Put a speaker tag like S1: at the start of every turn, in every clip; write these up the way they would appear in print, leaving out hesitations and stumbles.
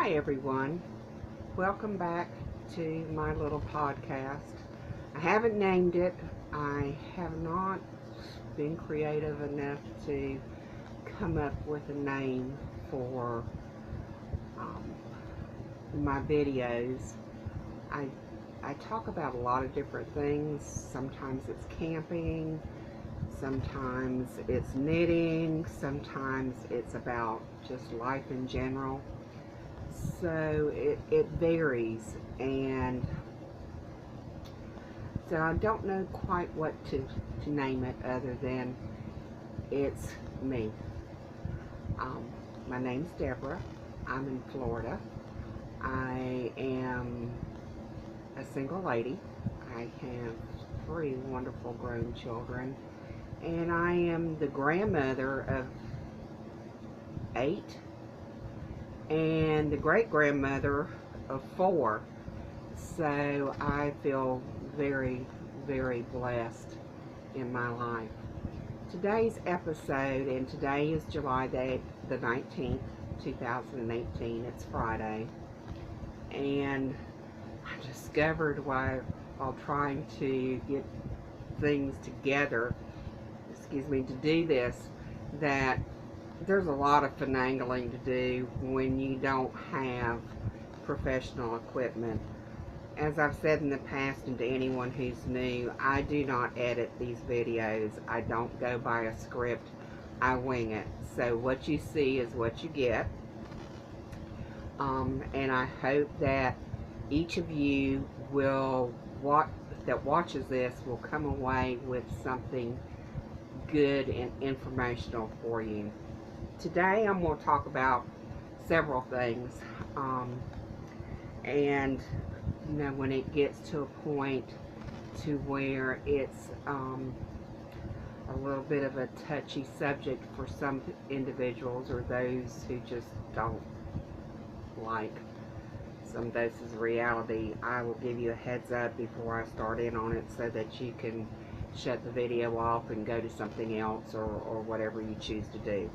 S1: Hi everyone, welcome back to my little podcast. I haven't named it. I have not been creative enough to come up with a name for um, my videos. I, I talk about a lot of different things. Sometimes it's camping, sometimes it's knitting, sometimes it's about just life in general. So it varies, and so I don't know quite what to name it other than it's me. Um, my name's Deborah. I'm in Florida. I am a single lady. I have three wonderful grown children, and I am the grandmother of 8 and the great-grandmother of 4. So I feel very, very blessed in my life. Today's episode, and today is July the 19th, 2018. It's Friday. And I discovered while trying to get things together, to do this, that there's a lot of finagling to do when you don't have professional equipment. As I've said in the past, and to anyone who's new, I do not edit these videos. I don't go by a script. I wing it. So what you see is what you get. And I hope that each of you that watches this will come away with something good and informational for you. Today I'm going to talk about several things. And when it gets to a point to where it's a little bit of a touchy subject for some individuals, or those who just don't like some doses of reality, I will give you a heads up before I start in on it so that you can shut the video off and go to something else, or whatever you choose to do.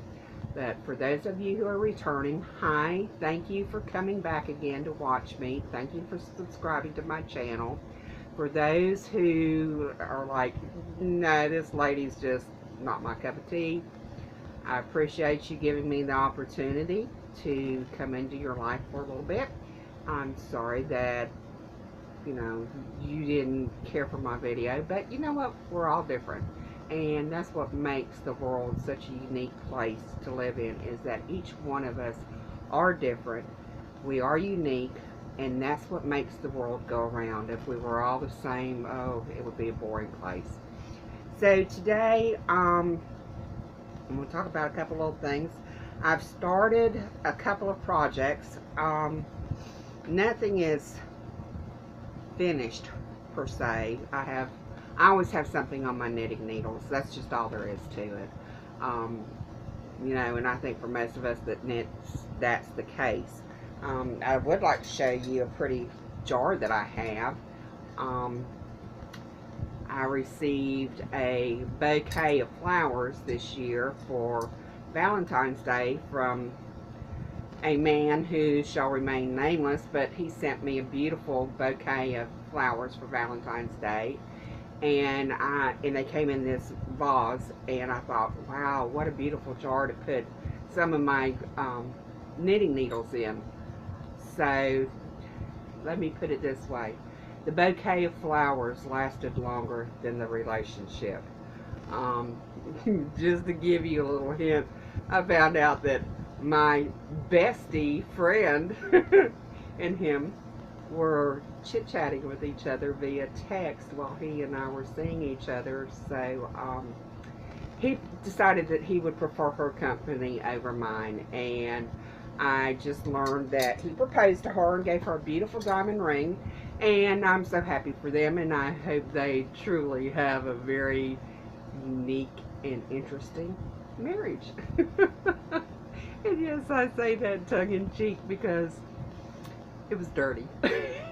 S1: But for those of you who are returning, hi, thank you for coming back again to watch me. Thank you for subscribing to my channel. For those who are like, no, this lady's just not my cup of tea, I appreciate you giving me the opportunity to come into your life for a little bit. I'm sorry that, you didn't care for my video, but you know what? We're all different. And that's what makes the world such a unique place to live in, is that each one of us are different. We are unique, and that's what makes the world go around. If we were all the same, oh, it would be a boring place. So today, I'm going to talk about a couple of things. I've started a couple of projects. Nothing is finished per se. I always have something on my knitting needles. That's just all there is to it. And I think for most of us that knits, that's the case. I would like to show you a pretty jar that I have. I received a bouquet of flowers this year for Valentine's Day from a man who shall remain nameless, but he sent me a beautiful bouquet of flowers for Valentine's Day, and they came in this vase, and I thought, wow, what a beautiful jar to put some of my knitting needles in. So let me put it this way: the bouquet of flowers lasted longer than the relationship. Just to give you a little hint, I found out that my bestie friend and him were chit-chatting with each other via text while he and I were seeing each other. So he decided that he would prefer her company over mine, and I just learned that he proposed to her and gave her a beautiful diamond ring, and I'm so happy for them, and I hope they truly have a very unique and interesting marriage. And yes, I say that tongue-in-cheek because it was dirty.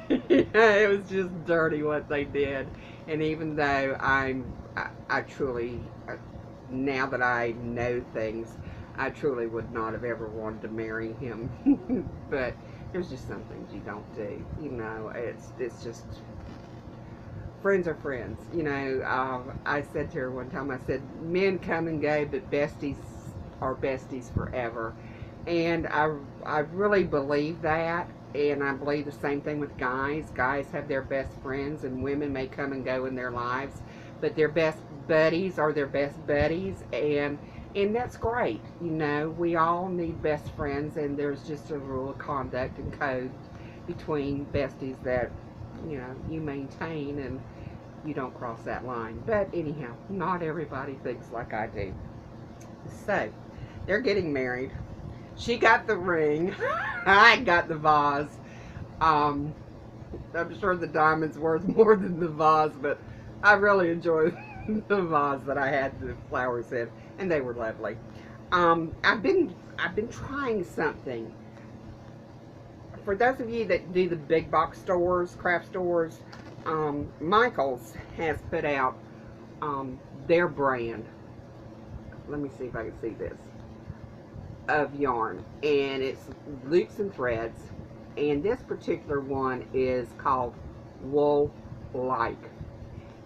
S1: It was just dirty what they did. And even though I truly, now that I know things, I truly would not have ever wanted to marry him. But there's just some things you don't do. It's just friends are friends. I said to her one time, I said, men come and go, but besties are besties forever. And I really believe that. And I believe the same thing with guys. Guys have their best friends, and women may come and go in their lives, but their best buddies are their best buddies, and that's great. We all need best friends, and there's just a rule of conduct and code between besties that you maintain, and you don't cross that line. But anyhow, not everybody thinks like I do. So they're getting married. She got the ring. I got the vase. I'm sure the diamond's worth more than the vase, but I really enjoyed the vase that I had the flowers in, and they were lovely. I've been trying something. For those of you that do the big box stores, craft stores, Michaels has put out their brand. Let me see if I can see this. Of yarn, and it's loops and threads, and this particular one is called Wool Like.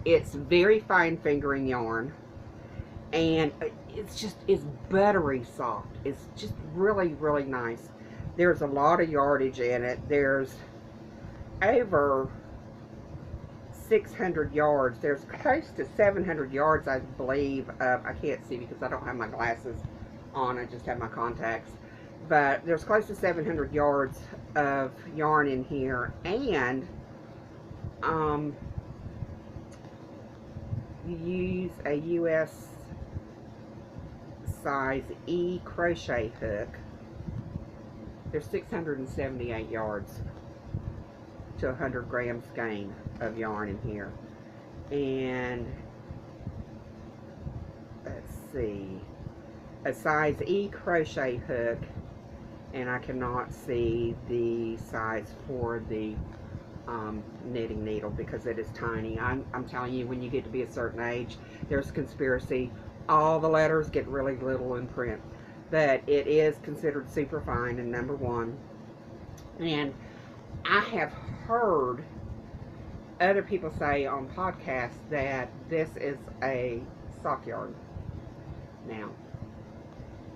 S1: It's very fine fingering yarn, and it's buttery soft. It's just really, really nice. There's a lot of yardage in it. There's over 600 yards. There's close to 700 yards, I believe. I can't see because I don't have my glasses on. I just have my contacts. But there's close to 700 yards of yarn in here, and you use a US size E crochet hook. There's 678 yards to 100 grams skein of yarn in here. And let's see, a size E crochet hook, and I cannot see the size for the knitting needle because it is tiny. I'm telling you, when you get to be a certain age, there's a conspiracy. All the letters get really little in print, but it is considered super fine and number one. And I have heard other people say on podcasts that this is a sock yarn. Now,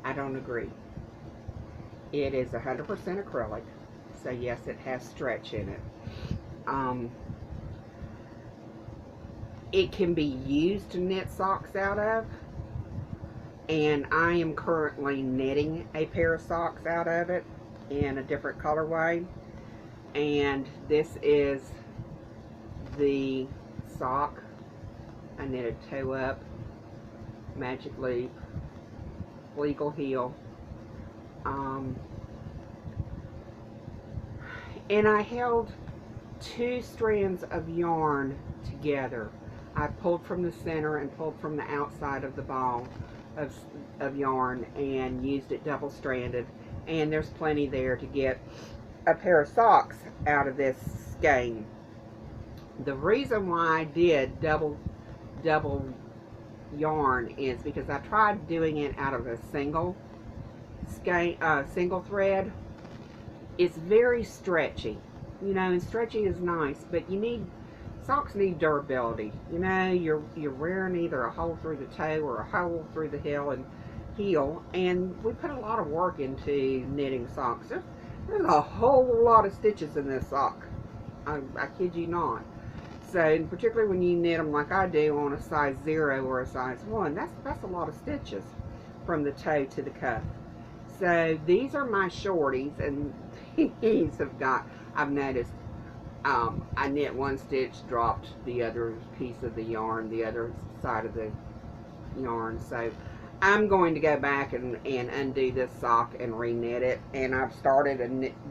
S1: I don't agree. It is 100% acrylic, so yes, it has stretch in it. It can be used to knit socks out of, and I am currently knitting a pair of socks out of it in a different colorway, and this is the sock. I knitted toe up, magic loop, legal heel, and I held 2 strands of yarn together. I pulled from the center and pulled from the outside of the ball of yarn and used it double stranded, and there's plenty there to get a pair of socks out of this skein. The reason why I did double yarn is because I tried doing it out of a single skein, single thread. It's very stretchy, and stretchy is nice, but socks need durability. You're wearing either a hole through the toe or a hole through the heel, and we put a lot of work into knitting socks. There's a whole lot of stitches in this sock. I kid you not. So, particularly when you knit them like I do on a size 0 or a size 1, that's a lot of stitches from the toe to the cuff. So these are my shorties, and these have got, I've noticed, I knit one stitch, dropped the other piece of the yarn, the other side of the yarn. So I'm going to go back and undo this sock and re-knit it, and I've started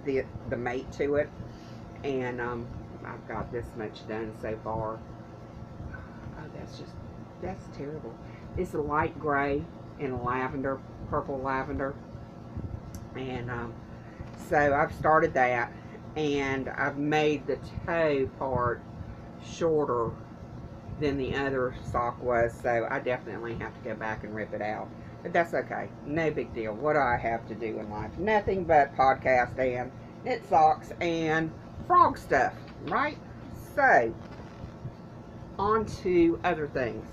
S1: the mate to it, and I've got this much done so far. Oh, that's terrible. It's a light gray and lavender, purple lavender, and so I've started that, and I've made the toe part shorter than the other sock was, so I definitely have to go back and rip it out. But that's okay. No big deal. What do I have to do in life? Nothing but podcast knit socks and frog stuff, right? So, on to other things.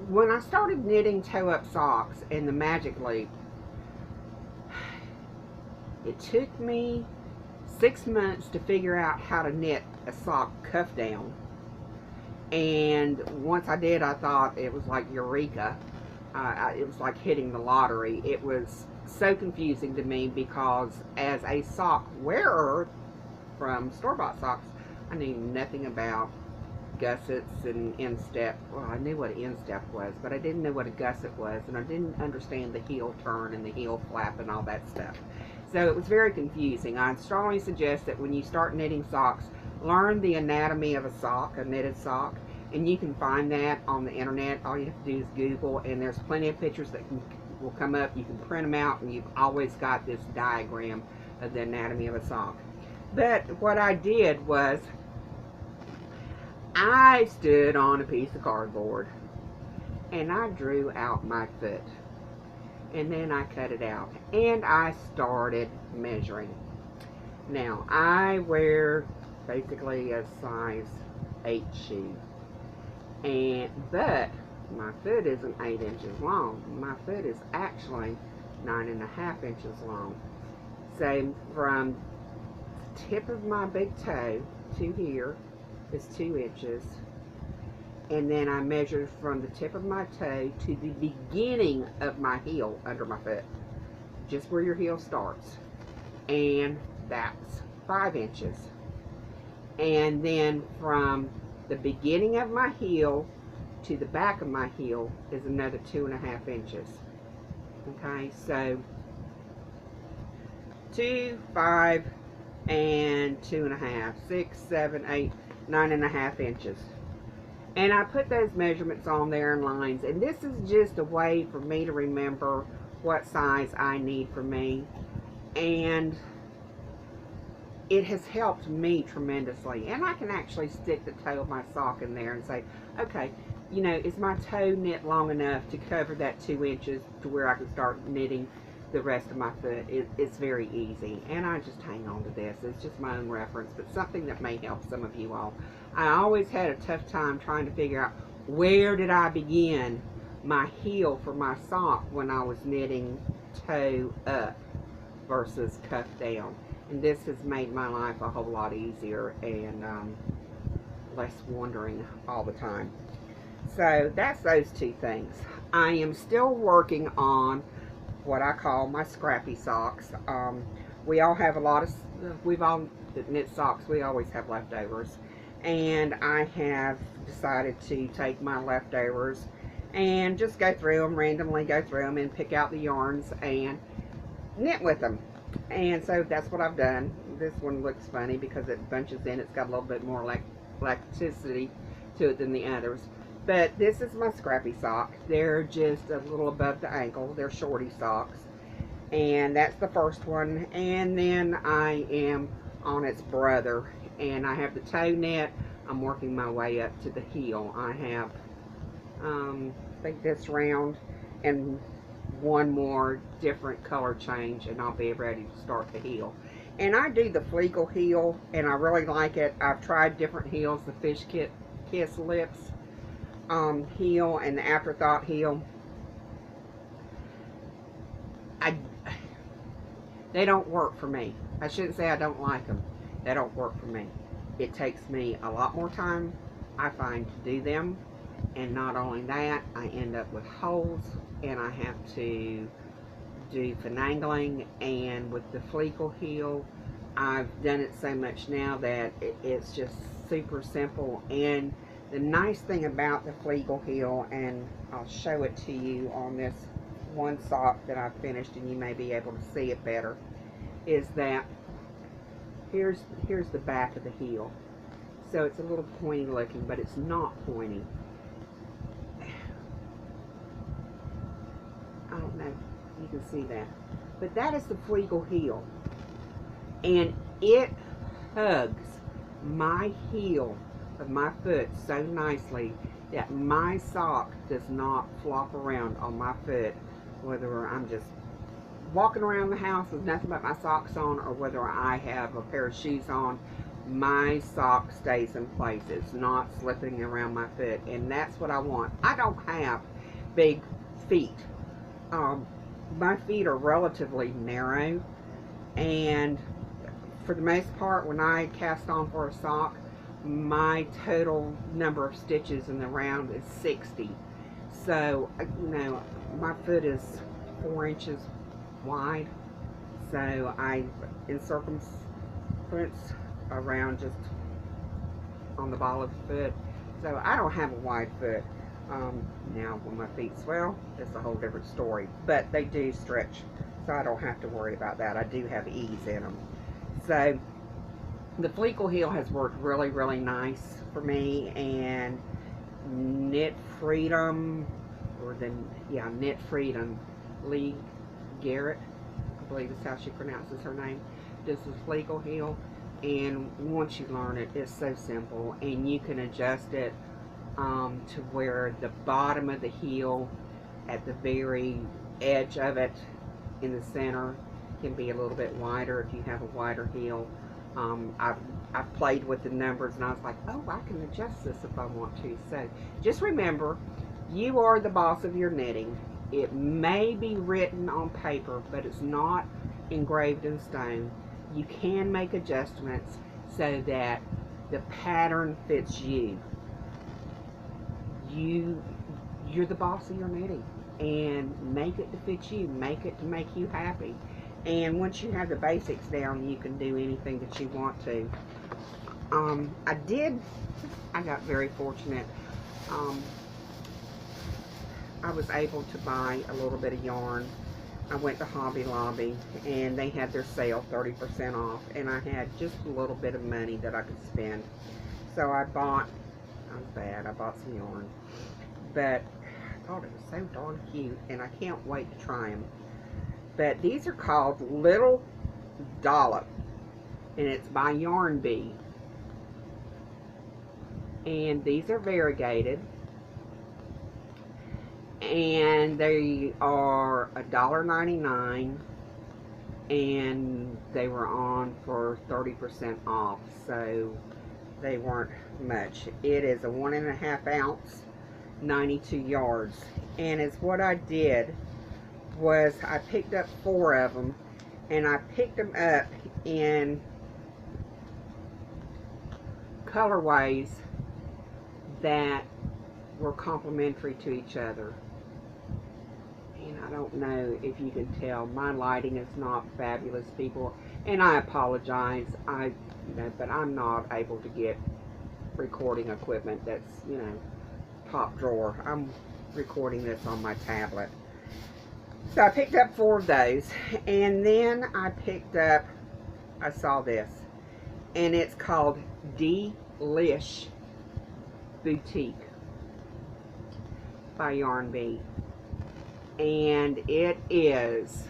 S1: When I started knitting toe-up socks in the Magic Loop, it took me 6 months to figure out how to knit a sock cuff down. And once I did, I thought it was like eureka. It was like hitting the lottery. It was so confusing to me because as a sock wearer from store-bought socks, I knew nothing about gussets and instep. Well, I knew what an instep was, but I didn't know what a gusset was, and I didn't understand the heel turn and the heel flap and all that stuff. So it was very confusing. I strongly suggest that when you start knitting socks, learn the anatomy of a sock, a knitted sock, and you can find that on the internet. All you have to do is Google, and there's plenty of pictures that will come up. You can print them out, and you've always got this diagram of the anatomy of a sock. But what I did was I stood on a piece of cardboard and I drew out my foot, and then I cut it out and I started measuring. Now I wear basically a size 8 shoe, but my foot isn't 8 inches long. My foot is actually 9.5 inches long. So from the tip of my big toe to here is 2 inches, and then I measured from the tip of my toe to the beginning of my heel under my foot, just where your heel starts, and that's 5 inches. And then from the beginning of my heel to the back of my heel is another 2.5 inches. Okay, so 2, 5, and 2.5, 6, 7, 8, 9.5 inches. And I put those measurements on there in lines, and this is just a way for me to remember what size I need for me, and it has helped me tremendously. And I can actually stick the toe of my sock in there and say, okay, you know, is my toe knit long enough to cover that 2 inches to where I can start knitting the rest of my foot? It's very easy, and I just hang on to this. It's just my own reference, but something that may help some of you all. I always had a tough time trying to figure out where did I begin my heel for my sock when I was knitting toe up versus cuff down, and this has made my life a whole lot easier and less wondering all the time. So that's those two things. I am still working on what I call my scrappy socks. We all have a lot of, we've all knit socks, we always have leftovers. And I have decided to take my leftovers and just go through them, randomly go through them and pick out the yarns and knit with them. And so that's what I've done. This one looks funny because it bunches in. It's got a little bit more elasticity to it than the others. But this is my scrappy sock. They're just a little above the ankle. They're shorty socks. And that's the first one. And then I am on its brother. And I have the toe knit. I'm working my way up to the heel. I have, I think this round and one more different color change, and I'll be ready to start the heel. And I do the Fleegle heel, and I really like it. I've tried different heels, the Fish Kiss Lips heel and the Afterthought heel. They don't work for me. I shouldn't say I don't like them. They don't work for me. It takes me a lot more time, I find, to do them. And not only that, I end up with holes, and I have to do finagling. And with the Fleegle heel, I've done it so much now that it's just super simple. And the nice thing about the Fleegle heel, and I'll show it to you on this one sock that I've finished, and you may be able to see it better, is that here's the back of the heel. So it's a little pointy looking, but it's not pointy. I don't know if you can see that, but that is the Fleegle heel, and it hugs my heel of my foot so nicely that my sock does not flop around on my foot, whether I'm just walking around the house with nothing but my socks on, or whether I have a pair of shoes on, my sock stays in place. It's not slipping around my foot, and that's what I want. I don't have big feet. My feet are relatively narrow, and for the most part, when I cast on for a sock, my total number of stitches in the round is 60. So, you know, my foot is 4 inches wide, so I in circumference around just on the ball of the foot. So I don't have a wide foot. Now when my feet swell, it's a whole different story, but they do stretch, so I don't have to worry about that. I do have ease in them. So the Fleecle heel has worked really, really nice for me, and Knit Freedom, or Knit Freedom, Lee Garrett, I believe is how she pronounces her name, does the Fleecle heel. And once you learn it, it's so simple, and you can adjust it to where the bottom of the heel at the very edge of it in the center can be a little bit wider if you have a wider heel. I've played with the numbers, and I was like, oh, I can adjust this if I want to. So just remember, you are the boss of your knitting. It may be written on paper, but it's not engraved in stone. You can make adjustments so that the pattern fits you. You're the boss of your knitting, and make it to fit you. Make it to make you happy. And once you have the basics down, you can do anything that you want to. I got very fortunate. I was able to buy a little bit of yarn. I went to Hobby Lobby, and they had their sale 30% off, and I had just a little bit of money that I could spend. So I bought, I bought some yarn, but I thought it was so darn cute, and I can't wait to try them. But these are called Little Dollop, and it's by Yarn Bee. And these are variegated, and they are $1.99, and they were on for 30% off, so they weren't much. It is a 1.5 ounce, 92 yards, and it's what I did was I picked up 4 of them, and I picked them up in colorways that were complementary to each other. And I don't know if you can tell, my lighting is not fabulous, people, and I apologize. But I'm not able to get recording equipment that's, top drawer. I'm recording this on my tablet. So I picked up 4 of those, and then I picked up, I saw this, and it's called Delish Boutique by Yarn Bee, and it is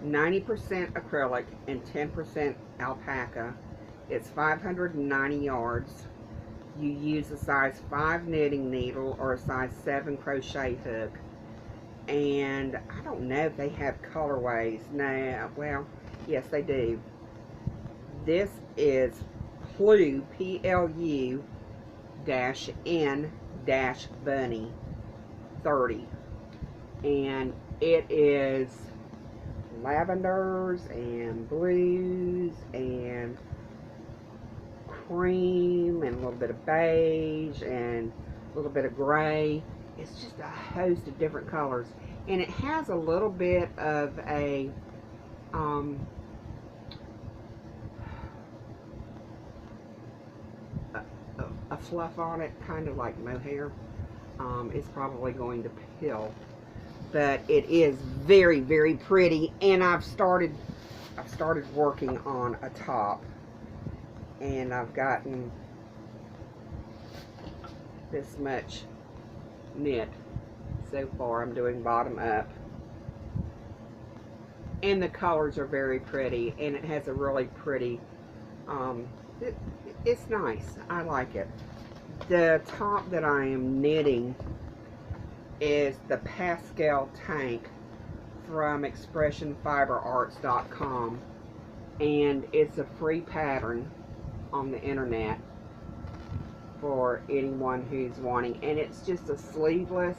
S1: 90% acrylic and 10% alpaca. It's 590 yards. You use a size 5 knitting needle or a size 7 crochet hook. And I don't know if they have colorways. No, well, yes they do. This is Plu, P-L-U -N-Bunny 30. And it is lavenders and blues and cream and a little bit of beige and a little bit of gray. It's just a host of different colors, and it has a little bit of a fluff on it, kind of like mohair. It's probably going to peel, but it is very, very pretty. And I've started working on a top, and I've gotten this much knit so far. I'm doing bottom up, and the colors are very pretty, and it has a really pretty it's nice. I like it. The top that I am knitting is the Pascal Tank from expressionfiberarts.com, and it's a free pattern on the internet for anyone who's wanting, and it's just a sleeveless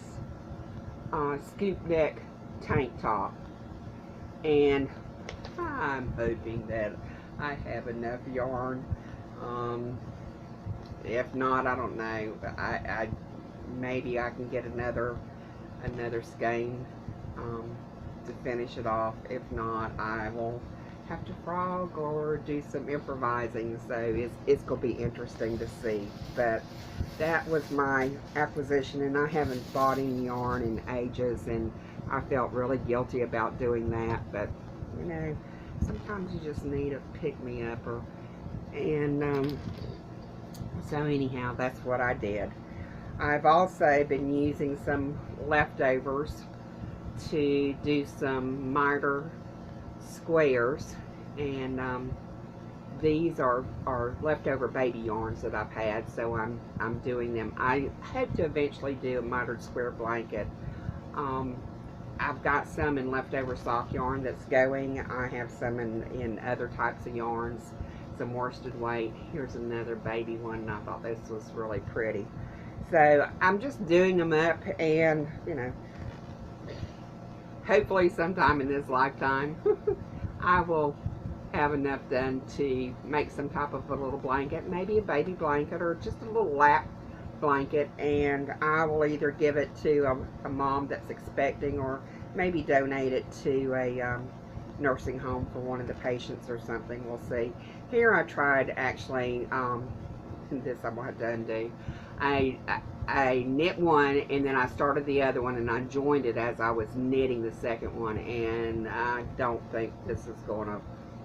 S1: scoop neck tank top, and I'm hoping that I have enough yarn. If not, I don't know. I maybe I can get another skein to finish it off. If not, I will have to frog or do some improvising. So it's gonna be interesting to see. But that was my acquisition, and I haven't bought any yarn in ages, and I felt really guilty about doing that. But you know, sometimes you just need a pick-me-up, and so anyhow, that's what I did. I've also been using some leftovers to do some miter squares, and these are leftover baby yarns that I've had, so I'm doing them. I hope to eventually do a mitered square blanket. I've got some in leftover sock yarn that's going. I have some in other types of yarns, some worsted weight. Here's another baby one, and I thought this was really pretty. So I'm just doing them up, and you know, hopefully sometime in this lifetime I will have enough done to make some type of a little blanket, maybe a baby blanket or just a little lap blanket, and I will either give it to a mom that's expecting, or maybe donate it to a nursing home for one of the patients or something. We'll see. Here I tried actually, this I'm going to have to undo. I knit one, and then I started the other one, and I joined it as I was knitting the second one, and I don't think this is going to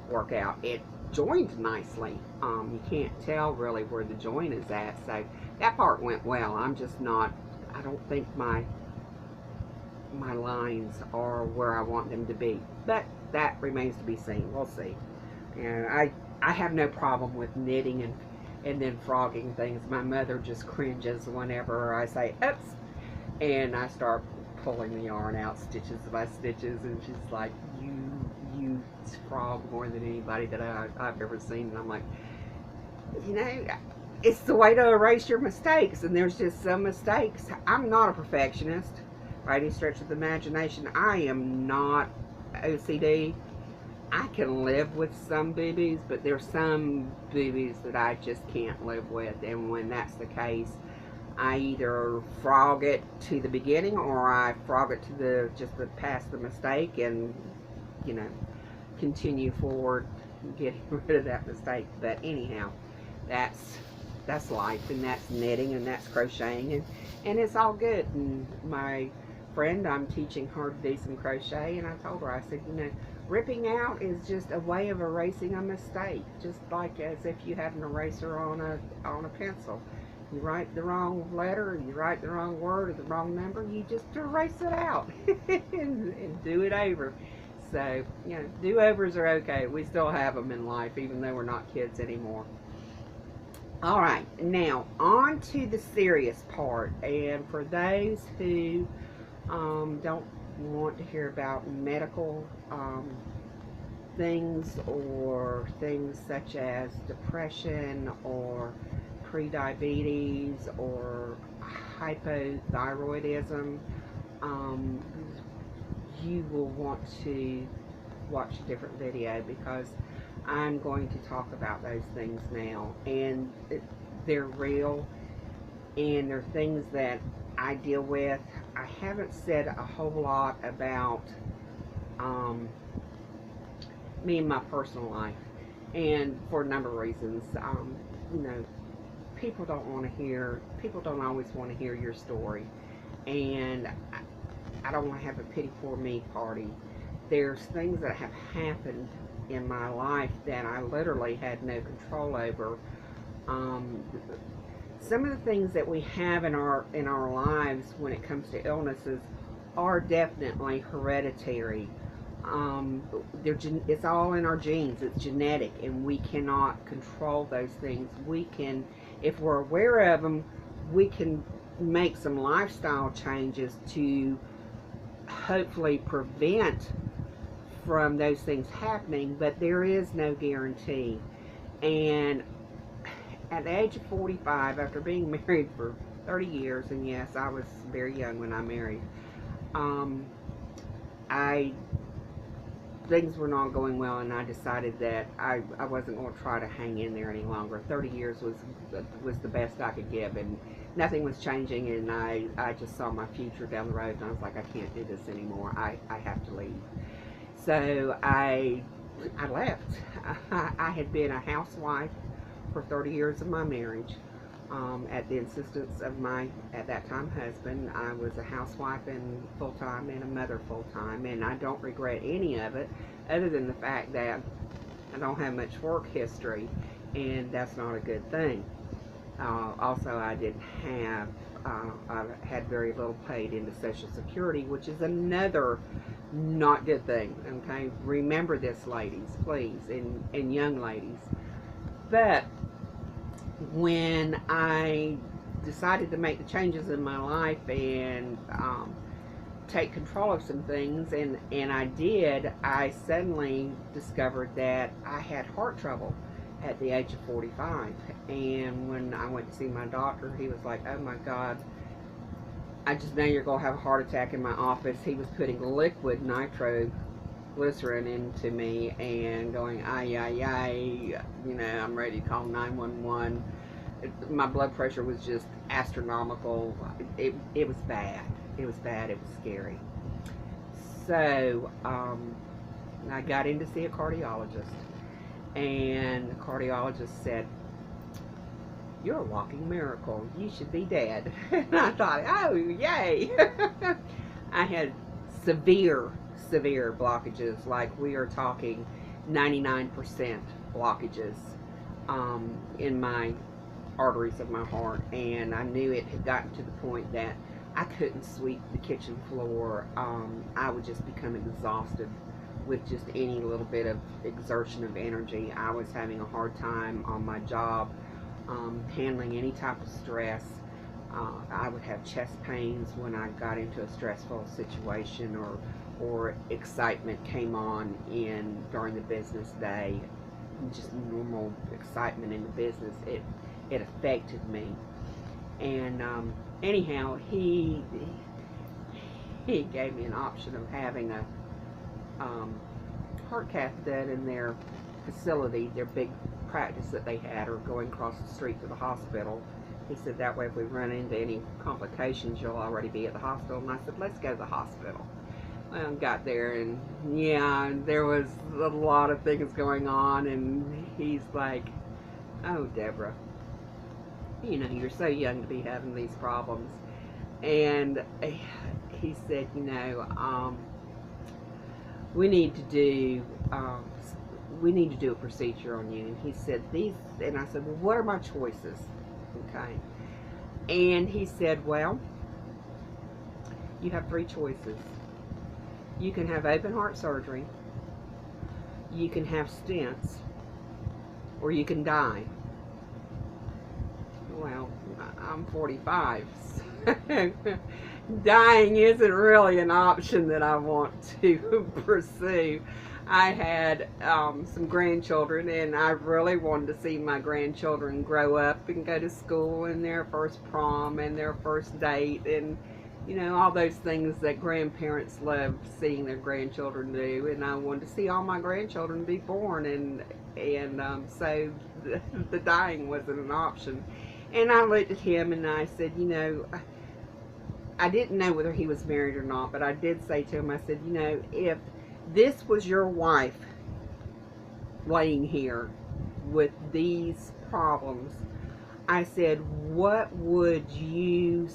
S1: work out. It joined nicely. You can't tell really where the join is at, so that part went well. I'm just not, I don't think my lines are where I want them to be, but that remains to be seen. We'll see. And I have no problem with knitting and then frogging things. My mother just cringes whenever I say oops, and I start pulling the yarn out stitches by stitches, and she's like, you frog more than anybody that I've ever seen. And I'm like, you know, it's the way to erase your mistakes, and there's just some mistakes. I'm not a perfectionist by any stretch of the imagination. I am not OCD. I can live with some boobies, but there's some boobies that I just can't live with, and when that's the case, I either frog it to the beginning, or I frog it to just past the mistake, and you know, continue forward, getting rid of that mistake. But anyhow, that's life, and that's knitting, and that's crocheting, and it's all good. And my friend, I'm teaching her to do some crochet, and I told her, I said, you know, ripping out is just a way of erasing a mistake, just like as if you had an eraser on a pencil. You write the wrong letter, you write the wrong word or the wrong number, you just erase it out and do it over. So, you know, do-overs are okay. We still have them in life, even though we're not kids anymore. All right, now on to the serious part. And for those who don't want to hear about medical things, or things such as depression or pre-diabetes or hypothyroidism, you will want to watch a different video, because I'm going to talk about those things now, and they're real, and they're things that I deal with. I haven't said a whole lot about me and my personal life, and for a number of reasons. You know, people don't always want to hear your story, and I don't want to have a pity poor me party. There's things that have happened in my life that I literally had no control over. Some of the things that we have in our lives when it comes to illnesses are definitely hereditary. It's all in our genes. It's genetic, and we cannot control those things. We can, if we're aware of them, we can make some lifestyle changes to hopefully prevent from those things happening, but there is no guarantee. And at the age of 45, after being married for 30 years, and yes, I was very young when I married, I things were not going well, and I decided that I wasn't going to try to hang in there any longer. 30 years was the best I could give, and nothing was changing, and I just saw my future down the road, and I was like, I can't do this anymore. I have to leave. So I left. I had been a housewife for 30 years of my marriage. At the insistence of my, at that time, husband. I was a housewife and full-time and a mother full-time, and I don't regret any of it, other than the fact that I don't have much work history, and that's not a good thing. Also, I didn't have, I had very little paid into Social Security, which is another not good thing, okay? Remember this, ladies, please, and young ladies. But when I decided to make the changes in my life and take control of some things, and I did, I suddenly discovered that I had heart trouble at the age of 45. And when I went to see my doctor, he was like, oh my God, I just know you're going to have a heart attack in my office. He was putting liquid nitroglycerin into me and going, ay, ay, ay, you know, I'm ready to call 911. My blood pressure was just astronomical. It was bad. It was bad. It was scary. So I got in to see a cardiologist, and the cardiologist said, you're a walking miracle. You should be dead. And I thought, oh, yay. I had severe blockages, like we are talking 99% blockages in my arteries of my heart, and I knew it had gotten to the point that I couldn't sweep the kitchen floor. I would just become exhausted with just any little bit of exertion of energy. I was having a hard time on my job, handling any type of stress. I would have chest pains when I got into a stressful situation, or excitement came on during the business day. Just normal excitement in the business. It affected me. And anyhow, he gave me an option of having a heart cath done in their facility, their big practice that they had, or going across the street to the hospital. He said that way if we run into any complications, you'll already be at the hospital. And I said, let's go to the hospital. Well, got there, and yeah, there was a lot of things going on, and he's like, oh, Deborah, you know, you're so young to be having these problems. And he said, you know, we need to do a procedure on you. And he said, and I said, well, what are my choices? Okay. And he said, well, you have 3 choices. You can have open heart surgery, you can have stents, or you can die. Well, I'm 45. Dying isn't really an option that I want to pursue. I had some grandchildren, and I really wanted to see my grandchildren grow up and go to school, and their first prom and their first date, and you know, all those things that grandparents love seeing their grandchildren do. And I wanted to see all my grandchildren be born, and so the dying wasn't an option. And I looked at him and I said, you know, I didn't know whether he was married or not, but I did say to him, I said, you know, if this was your wife laying here with these problems, I said, what would you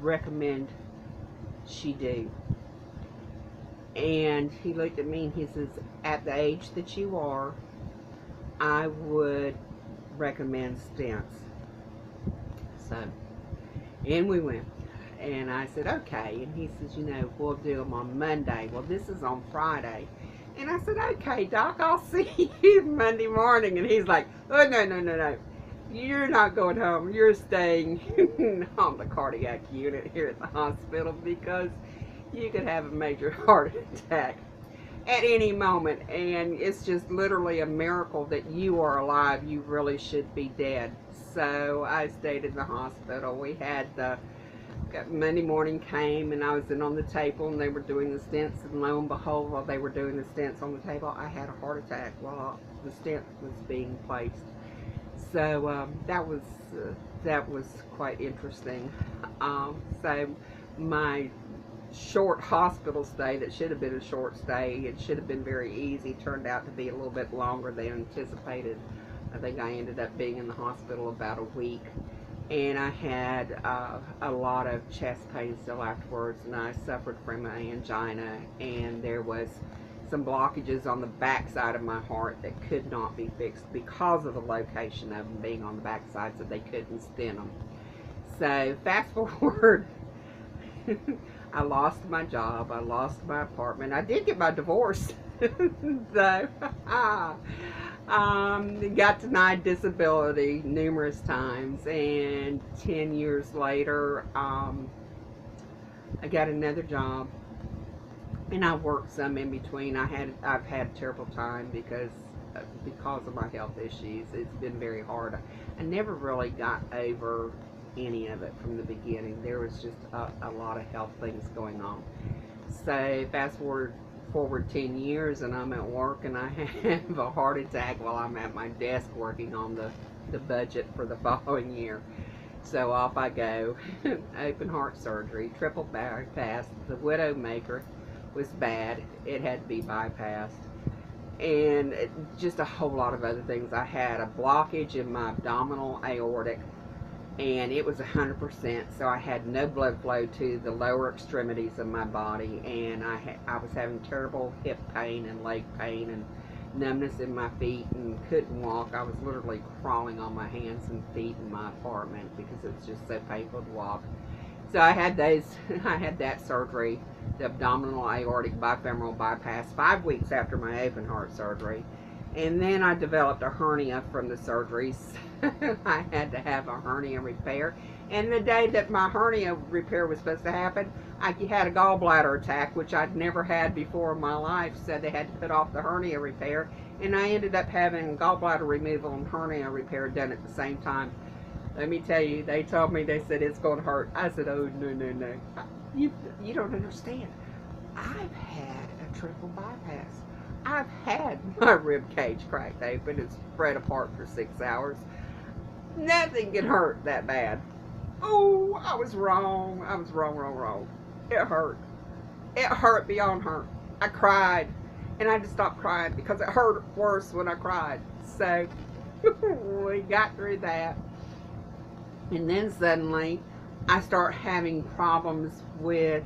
S1: recommend she do? And he looked at me and he says, at the age that you are, I would recommend stents. So, and we went. And I said, okay. And he says, you know, we'll do them on Monday. Well, this is on Friday. And I said, okay, Doc, I'll see you Monday morning. And he's like, oh, no. you're not going home. You're staying on the cardiac unit here at the hospital because you could have a major heart attack at any moment. And it's just literally a miracle that you are alive. You really should be dead. So I stayed in the hospital. We had the Monday morning came and I was in on the table and they were doing the stents, and lo and behold, while they were doing the stents on the table, I had a heart attack while the stent was being placed. So that was quite interesting. So my short hospital stay that should have been a short stay, it should have been very easy, turned out to be a little bit longer than anticipated. I think I ended up being in the hospital about a week. And I had a lot of chest pain still afterwards, and I suffered from an angina, and there was some blockages on the back side of my heart that could not be fixed because of the location of them being on the back side, so they couldn't stent them. So fast forward, I lost my job, I lost my apartment, I did get my divorce, so got denied disability numerous times, and 10 years later, I got another job, and I worked some in between. I've had a terrible time because of my health issues. It's been very hard. I never really got over any of it from the beginning. There was just a lot of health things going on. So fast forward 10 years and I'm at work and I have a heart attack while I'm at my desk working on the budget for the following year. So off I go. Open heart surgery, triple bypass. The Widowmaker was bad. It had to be bypassed. And just a whole lot of other things. I had a blockage in my abdominal aortic, and it was 100%, so I had no blood flow to the lower extremities of my body, and I was having terrible hip pain and leg pain and numbness in my feet and couldn't walk. I was literally crawling on my hands and feet in my apartment because it was just so painful to walk. So I had that surgery, the abdominal aortic bifemoral bypass, 5 weeks after my open heart surgery. And then I developed a hernia from the surgeries. I had to have a hernia repair. And the day that my hernia repair was supposed to happen, I had a gallbladder attack, which I'd never had before in my life. So they had to put off the hernia repair. And I ended up having gallbladder removal and hernia repair done at the same time. Let me tell you, they told me, they said, it's going to hurt. I said, oh, no. You don't understand. I've had a triple bypass. I've had my rib cage cracked open and spread apart for 6 hours. Nothing can hurt that bad. Oh, I was wrong. I was wrong. It hurt. It hurt beyond hurt. I cried, and I had to stop crying because it hurt worse when I cried. So we got through that. And then suddenly I start having problems with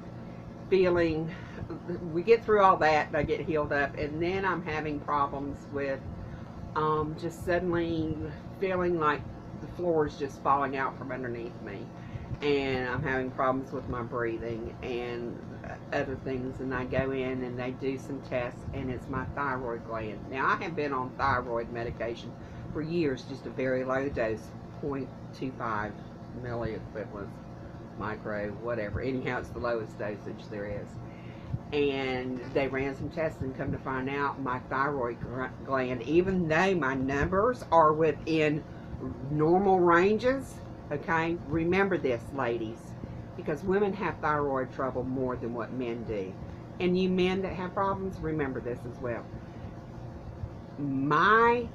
S1: feeling. We get through all that and I get healed up, and then I'm having problems with just suddenly feeling like the floor is just falling out from underneath me, and I'm having problems with my breathing and other things. And I go in and they do some tests, and it's my thyroid gland. Now, I have been on thyroid medication for years, just a very low dose, 0.25 milliequivalents, micro, whatever. Anyhow, it's the lowest dosage there is. And they ran some tests and come to find out my thyroid gland, even though my numbers are within normal ranges, okay, remember this, ladies, because women have thyroid trouble more than what men do. And you men that have problems, remember this as well. My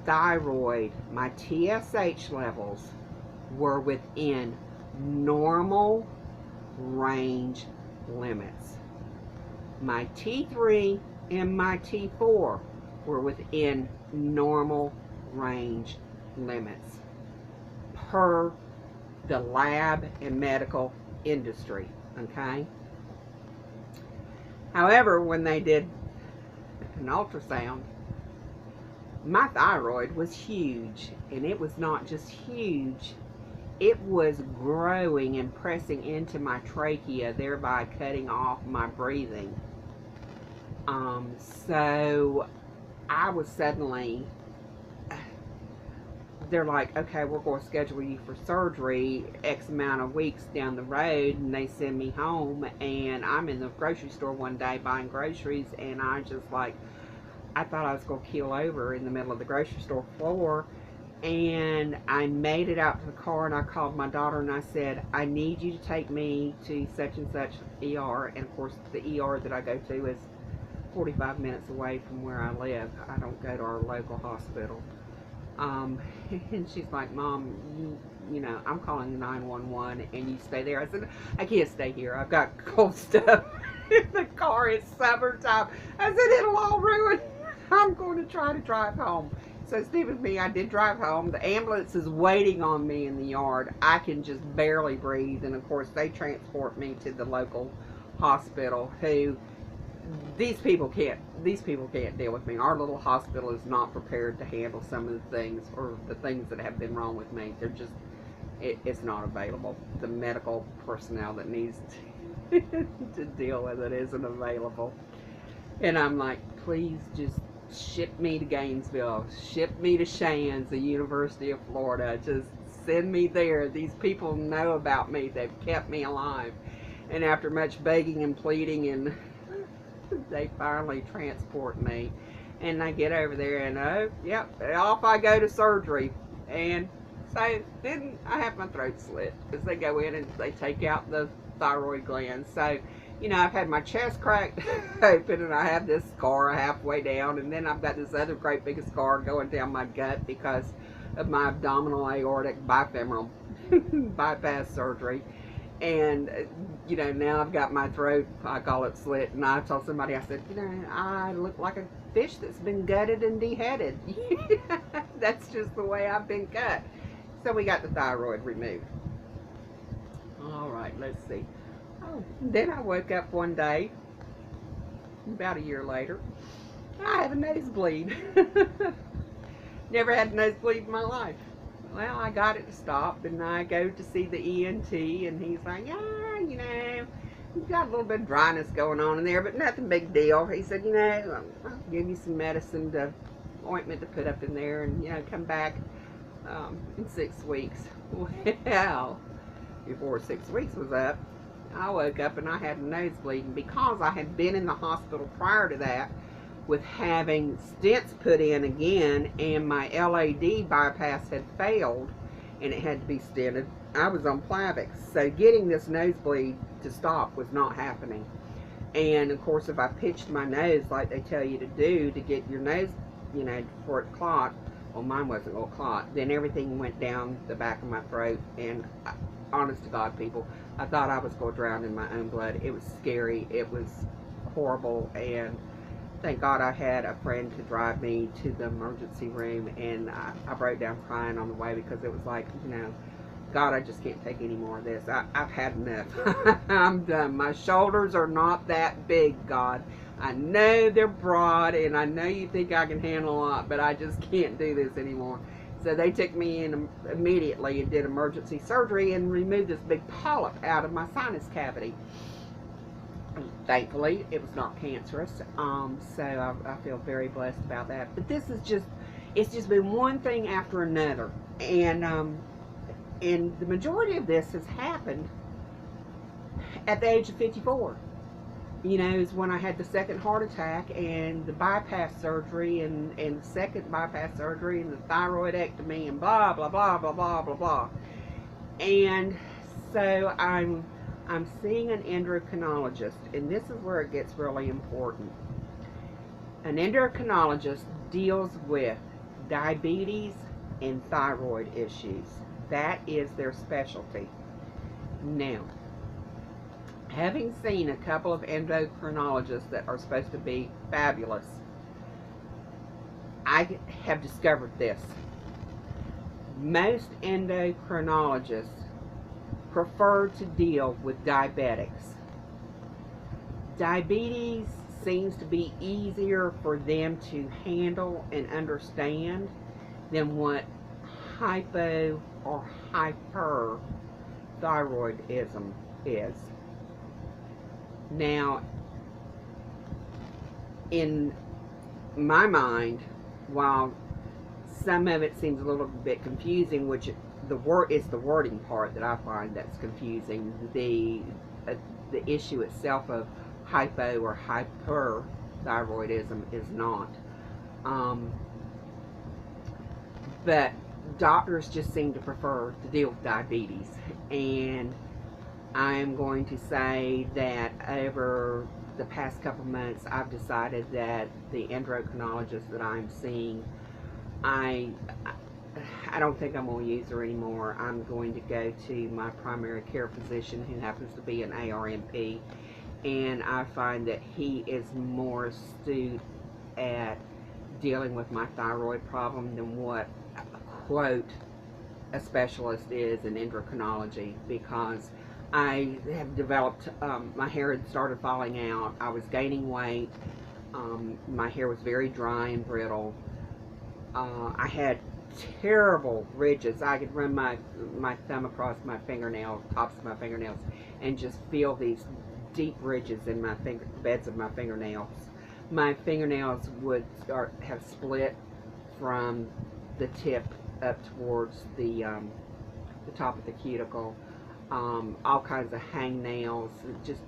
S1: thyroid, my TSH levels were within normal range limits. My T3 and my T4 were within normal range limits per the lab and medical industry, okay? However, when they did an ultrasound, my thyroid was huge, and it was not just huge, it was growing and pressing into my trachea, thereby cutting off my breathing. So I was suddenly they're like, okay, we're going to schedule you for surgery X amount of weeks down the road, and they send me home, and I'm in the grocery store one day buying groceries, and I just like, I thought I was going to keel over in the middle of the grocery store floor, and I made it out to the car, and I called my daughter, and I said, I need you to take me to such and such ER, and of course the ER that I go to is 45 minutes away from where I live. I don't go to our local hospital. Um, and she's like, Mom, you know, I'm calling 911 and you stay there. I said, I can't stay here. I've got cold stuff in the car. It's summertime. I said, it'll all ruin. I'm going to try to drive home. So stupid me, I did drive home. The ambulance is waiting on me in the yard. I can just barely breathe. And of course, they transport me to the local hospital, who these people can't deal with me. Our little hospital is not prepared to handle some of the things, or the things that have been wrong with me. They're just, it's not available. The medical personnel that needs to deal with it isn't available. And I'm like, please just ship me to Gainesville, ship me to Shands, the University of Florida. Just send me there. These people know about me. They've kept me alive. And after much begging and pleading, and they finally transport me, and I get over there, and oh yep, off I go to surgery. And so then I have my throat slit, because they go in and they take out the thyroid gland. So, you know, I've had my chest cracked open, and I have this scar halfway down, and then I've got this other great big scar going down my gut because of my abdominal aortic bifemoral bypass surgery. And you know, now I've got my throat, I call it slit, and I told somebody, I said, you know, I look like a fish that's been gutted and deheaded. That's just the way I've been cut. So we got the thyroid removed. All right, let's see. Oh, then I woke up one day about a year later. I have a nosebleed. Never had a nosebleed in my life. Well, I got it to stop, and I go to see the ENT, and he's like, yeah, you know, you've got a little bit of dryness going on in there, but nothing big deal. He said, you know, I'll give you some medicine, ointment to put up in there, and, you know, come back in 6 weeks. Well, before 6 weeks was up, I woke up and I had a nosebleed, and because I had been in the hospital prior to that with having stents put in again, and my LAD bypass had failed and it had to be stented, I was on Plavix. So getting this nosebleed to stop was not happening. And of course, if I pitched my nose like they tell you to do to get your nose, you know, for it to clot, well, mine wasn't going to clot, then everything went down the back of my throat. And honest to God, people, I thought I was going to drown in my own blood. It was scary. It was horrible. And thank God I had a friend to drive me to the emergency room, and I broke down crying on the way, because it was like, you know, God, I just can't take any more of this. I've had enough. I'm done. My shoulders are not that big, God. I know they're broad, and I know you think I can handle a lot, but I just can't do this anymore. So they took me in immediately and did emergency surgery and removed this big polyp out of my sinus cavity. Thankfully, it was not cancerous, so I feel very blessed about that. But this is just, it's just been one thing after another, and the majority of this has happened at the age of 54. You know, is when I had the second heart attack, and the bypass surgery, and the second bypass surgery, and the thyroidectomy, and blah, blah, blah, blah, blah, blah, blah. And so I'm seeing an endocrinologist, and this is where it gets really important. An endocrinologist deals with diabetes and thyroid issues. That is their specialty. Now, having seen a couple of endocrinologists that are supposed to be fabulous, I have discovered this. Most endocrinologists prefer to deal with diabetics. Diabetes seems to be easier for them to handle and understand than what hypo or hyperthyroidism is. Now, in my mind, while some of it seems a little bit confusing, which it's the wording part that I find that's confusing. The issue itself of hypo or hyperthyroidism is not. But doctors just seem to prefer to deal with diabetes, and I'm going to say that over the past couple months, I've decided that the endocrinologist that I'm seeing, I don't think I'm going to use her anymore. I'm going to go to my primary care physician, who happens to be an ARNP, and I find that he is more astute at dealing with my thyroid problem than what, quote, a specialist is in endocrinology, because I have developed, my hair had started falling out, I was gaining weight, my hair was very dry and brittle, I had terrible ridges. I could run my thumb across my fingernail, tops of my fingernails, and just feel these deep ridges in my beds of my fingernails. My fingernails would have split from the tip up towards the top of the cuticle. All kinds of hangnails, just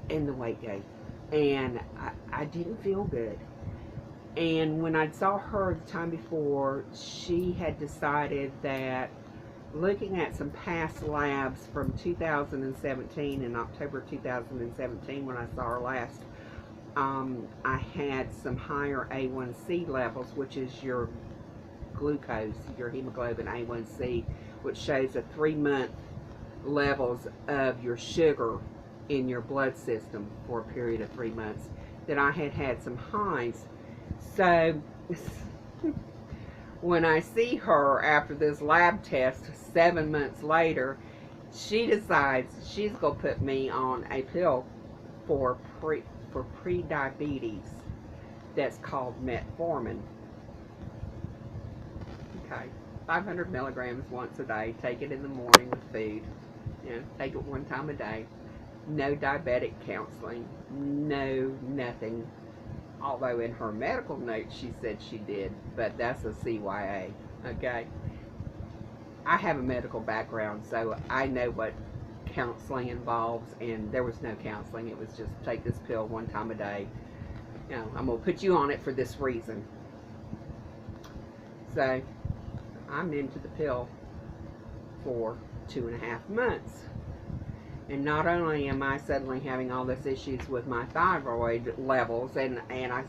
S1: in the weight gain, and I didn't feel good. And when I saw her the time before, she had decided that, looking at some past labs from 2017, in October 2017 when I saw her last, I had some higher A1C levels, which is your glucose, your hemoglobin A1C, which shows a 3-month levels of your sugar in your blood system for a period of 3 months, that I had some highs. So when I see her after this lab test 7 months later, she decides she's going to put me on a pill for pre-diabetes that's called metformin. Okay, 500 milligrams once a day. Take it in the morning with food. Take it 1 time a day. No diabetic counseling. No nothing. Although in her medical notes she said she did, but that's a CYA, okay? I have a medical background, so I know what counseling involves, and there was no counseling. It was just take this pill 1 time a day. I'm going to put you on it for this reason. So I'm into the pill for 2.5 months. And not only am I suddenly having all these issues with my thyroid levels, and I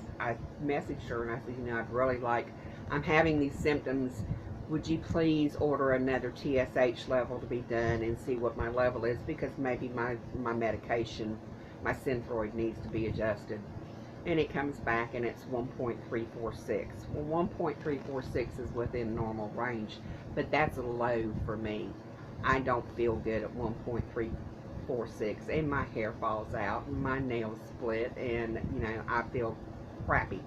S1: messaged her and I said, I'd really like, I'm having these symptoms, would you please order another TSH level to be done and see what my level is, because maybe my medication, my Synthroid, needs to be adjusted. And it comes back and it's 1.346. Well, 1.346 is within normal range, but that's a low for me. I don't feel good at 1.346, and my hair falls out, and my nails split, and I feel crappy,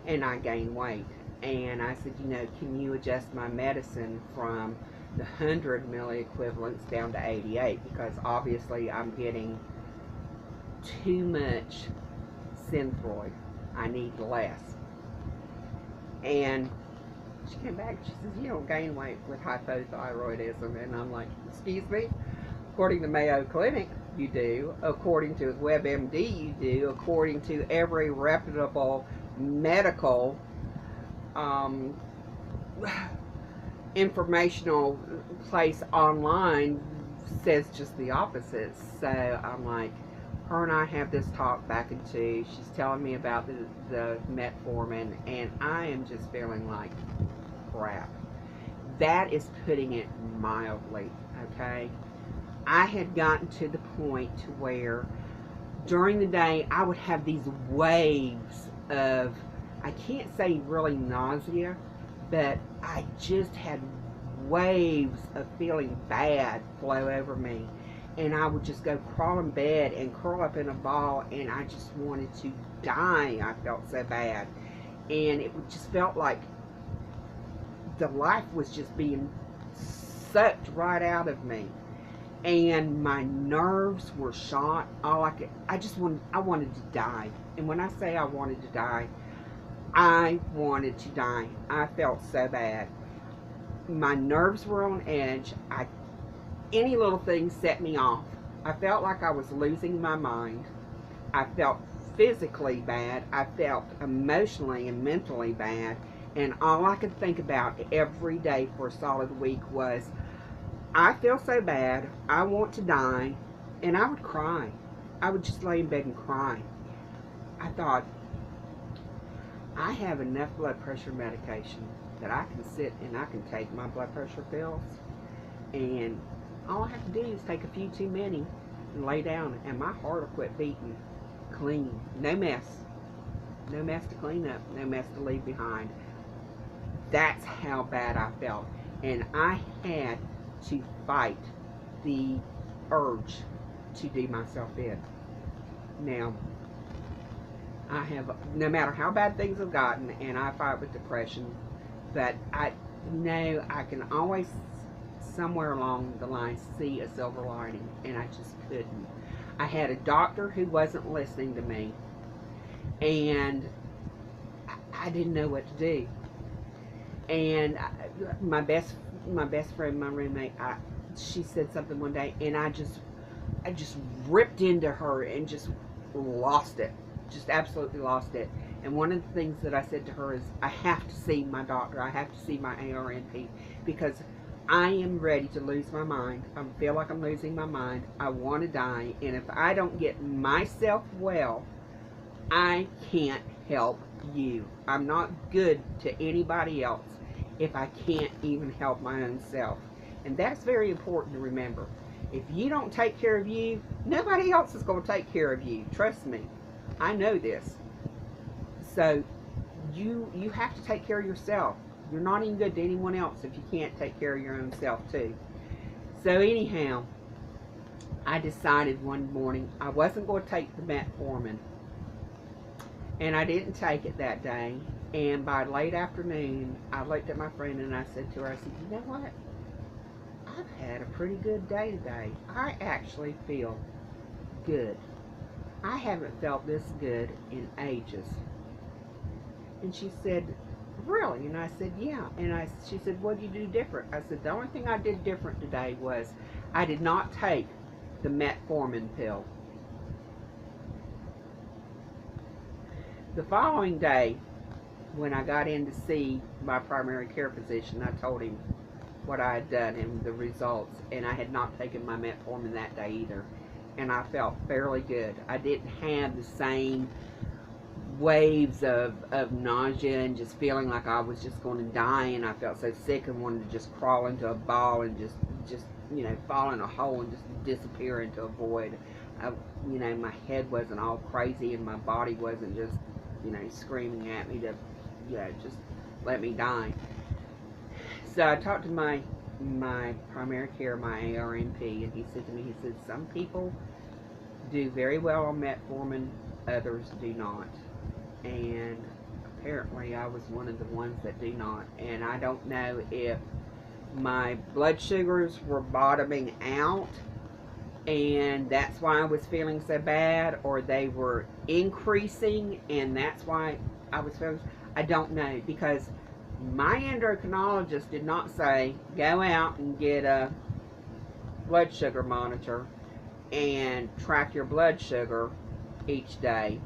S1: and I gain weight. And I said, can you adjust my medicine from the 100 milliequivalents down to 88, because obviously I'm getting too much Synthroid. I need less. And she came back and she says, you don't gain weight with hypothyroidism. And I'm like, excuse me? According to Mayo Clinic, you do. According to WebMD, you do. According to every reputable medical informational place online says just the opposite. So I'm like, her and I have this talk back and two. She's telling me about the metformin, and I am just feeling like crap. That is putting it mildly, okay? I had gotten to the point to where during the day I would have these waves of, I can't say really nausea, but I just had waves of feeling bad flow over me. And I would just go crawl in bed and curl up in a ball, and I just wanted to die. I felt so bad. And it just felt like the life was just being sucked right out of me. And my nerves were shot. I wanted to die. And when I say I wanted to die, I wanted to die. I felt so bad. My nerves were on edge. Any little thing set me off. I felt like I was losing my mind. I felt physically bad. I felt emotionally and mentally bad. And all I could think about every day for a solid week was, I feel so bad. I want to die. And I would cry. I would just lay in bed and cry. I thought, I have enough blood pressure medication that I can sit and I can take my blood pressure pills, and all I have to do is take a few too many and lay down, and my heart will quit beating clean. No mess. No mess to clean up. No mess to leave behind. That's how bad I felt. And I had to fight the urge to do myself in. Now, I have, no matter how bad things have gotten, and I fight with depression, but I know I can always, somewhere along the line, see a silver lining, and I just couldn't. I had a doctor who wasn't listening to me, and I didn't know what to do. And my best friend, my roommate, she said something one day, and I just ripped into her and just lost it. Just absolutely lost it. And one of the things that I said to her is, I have to see my doctor. I have to see my ARNP, because I am ready to lose my mind. I feel like I'm losing my mind. I want to die. And if I don't get myself well, I can't help you. I'm not good to anybody else if I can't even help my own self. And that's very important to remember. If you don't take care of you, nobody else is going to take care of you. Trust me. I know this. So you have to take care of yourself. You're not even good to anyone else if you can't take care of your own self too. So anyhow, I decided one morning I wasn't going to take the metformin. And I didn't take it that day. And by late afternoon, I looked at my friend and I said to her, I said, you know what? I've had a pretty good day today. I actually feel good. I haven't felt this good in ages. And she said, really? And I said, yeah. And she said, what did you do different? I said, the only thing I did different today was I did not take the metformin pill. The following day, when I got in to see my primary care physician, I told him what I had done and the results. And I had not taken my metformin that day either. And I felt fairly good. I didn't have the same waves of nausea and just feeling like I was just going to die, and I felt so sick and wanted to just crawl into a ball and just you know, fall in a hole and just disappear into a void. You know, my head wasn't all crazy and my body wasn't just, you know, screaming at me to, you know, just let me die. So I talked to my primary care, my ARNP, and he said to me, he said, some people do very well on metformin, others do not. And apparently I was one of the ones that do not. And I don't know if my blood sugars were bottoming out and that's why I was feeling so bad, or they were increasing and that's why I was feeling, I don't know, because my endocrinologist did not say go out and get a blood sugar monitor and track your blood sugar each day.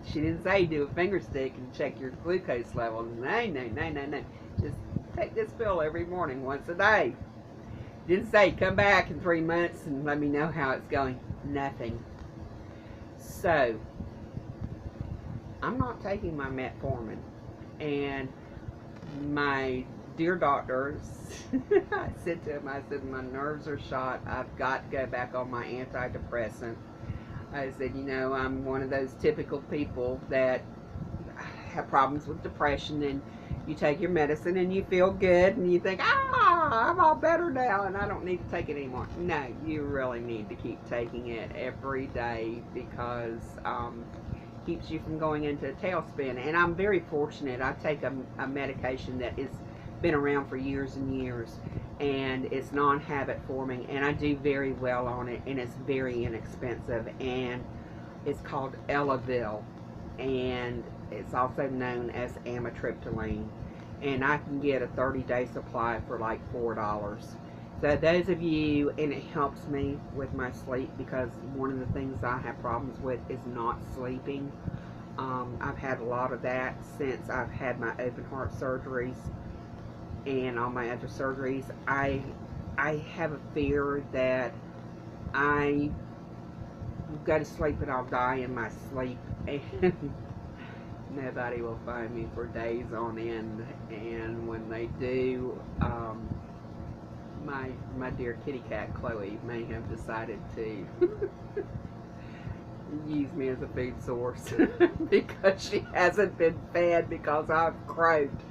S1: She didn't say do a finger stick and check your glucose level. No. Just take this pill every morning, once a day. Didn't say come back in 3 months and let me know how it's going. Nothing. So I'm not taking my metformin. And my dear doctor, I said to him, I said, my nerves are shot. I've got to go back on my antidepressant. I said, you know, I'm one of those typical people that have problems with depression, and you take your medicine and you feel good and you think, I'm all better now and I don't need to take it anymore. No, you really need to keep taking it every day, because it keeps you from going into a tailspin. And I'm very fortunate. I take a medication that has been around for years and years, and it's non-habit forming, and I do very well on it, and it's very inexpensive, and it's called Elavil, and It's also known as amitriptyline, and I can get a 30-day supply for like $4. So those of you, and it helps me with my sleep, because one of the things I have problems with is not sleeping. I've had a lot of that since I've had my open heart surgeries and all my other surgeries. I have a fear that I go to sleep and I'll die in my sleep, and nobody will find me for days on end. And when they do, my dear kitty cat Chloe may have decided to use me as a food source because she hasn't been fed because I've croaked.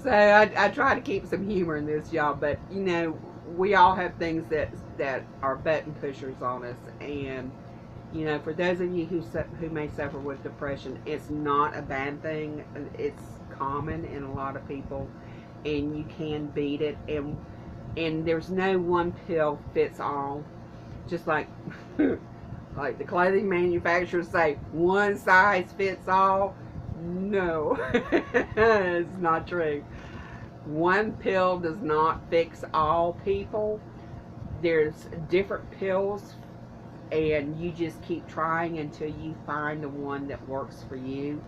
S1: So I try to keep some humor in this, y'all. But you know, we all have things that are button pushers on us, and you know, for those of you who may suffer with depression, it's not a bad thing. It's common in a lot of people, and you can beat it. And there's no one pill fits all. Just like like the clothing manufacturers say, one size fits all. No, it's not true. One pill does not fix all people. There's different pills, and you just keep trying until you find the one that works for you.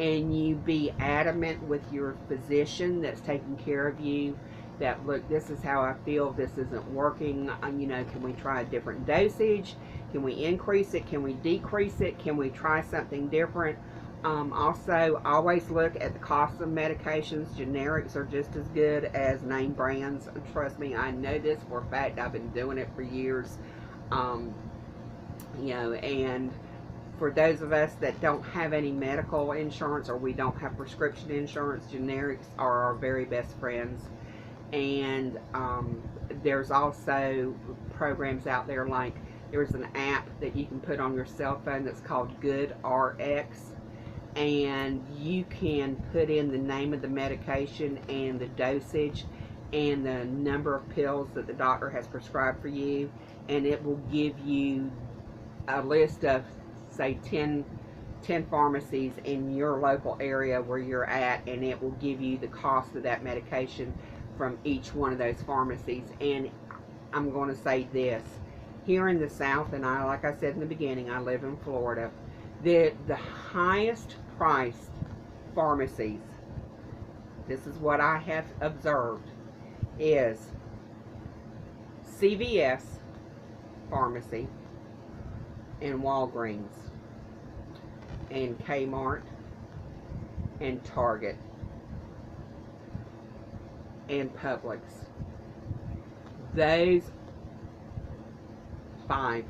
S1: And you be adamant with your physician that's taking care of you that, look, this is how I feel, this isn't working, you know, can we try a different dosage? Can we increase it? Can we decrease it? Can we try something different? Also, always look at the cost of medications. Generics are just as good as name brands. Trust me, I know this for a fact. I've been doing it for years. You know, and for those of us that don't have any medical insurance, or we don't have prescription insurance, generics are our very best friends. And there's also programs out there, like there's an app that you can put on your cell phone that's called GoodRx, and you can put in the name of the medication and the dosage and the number of pills that the doctor has prescribed for you, and it will give you a list of, say, 10 pharmacies in your local area where you're at, and it will give you the cost of that medication from each one of those pharmacies. And I'm going to say this, here in the South, and like I said in the beginning, I live in Florida, the highest priced pharmacies, this is what I have observed, is CVS Pharmacy and Walgreens and Kmart and Target and Publix. Those 5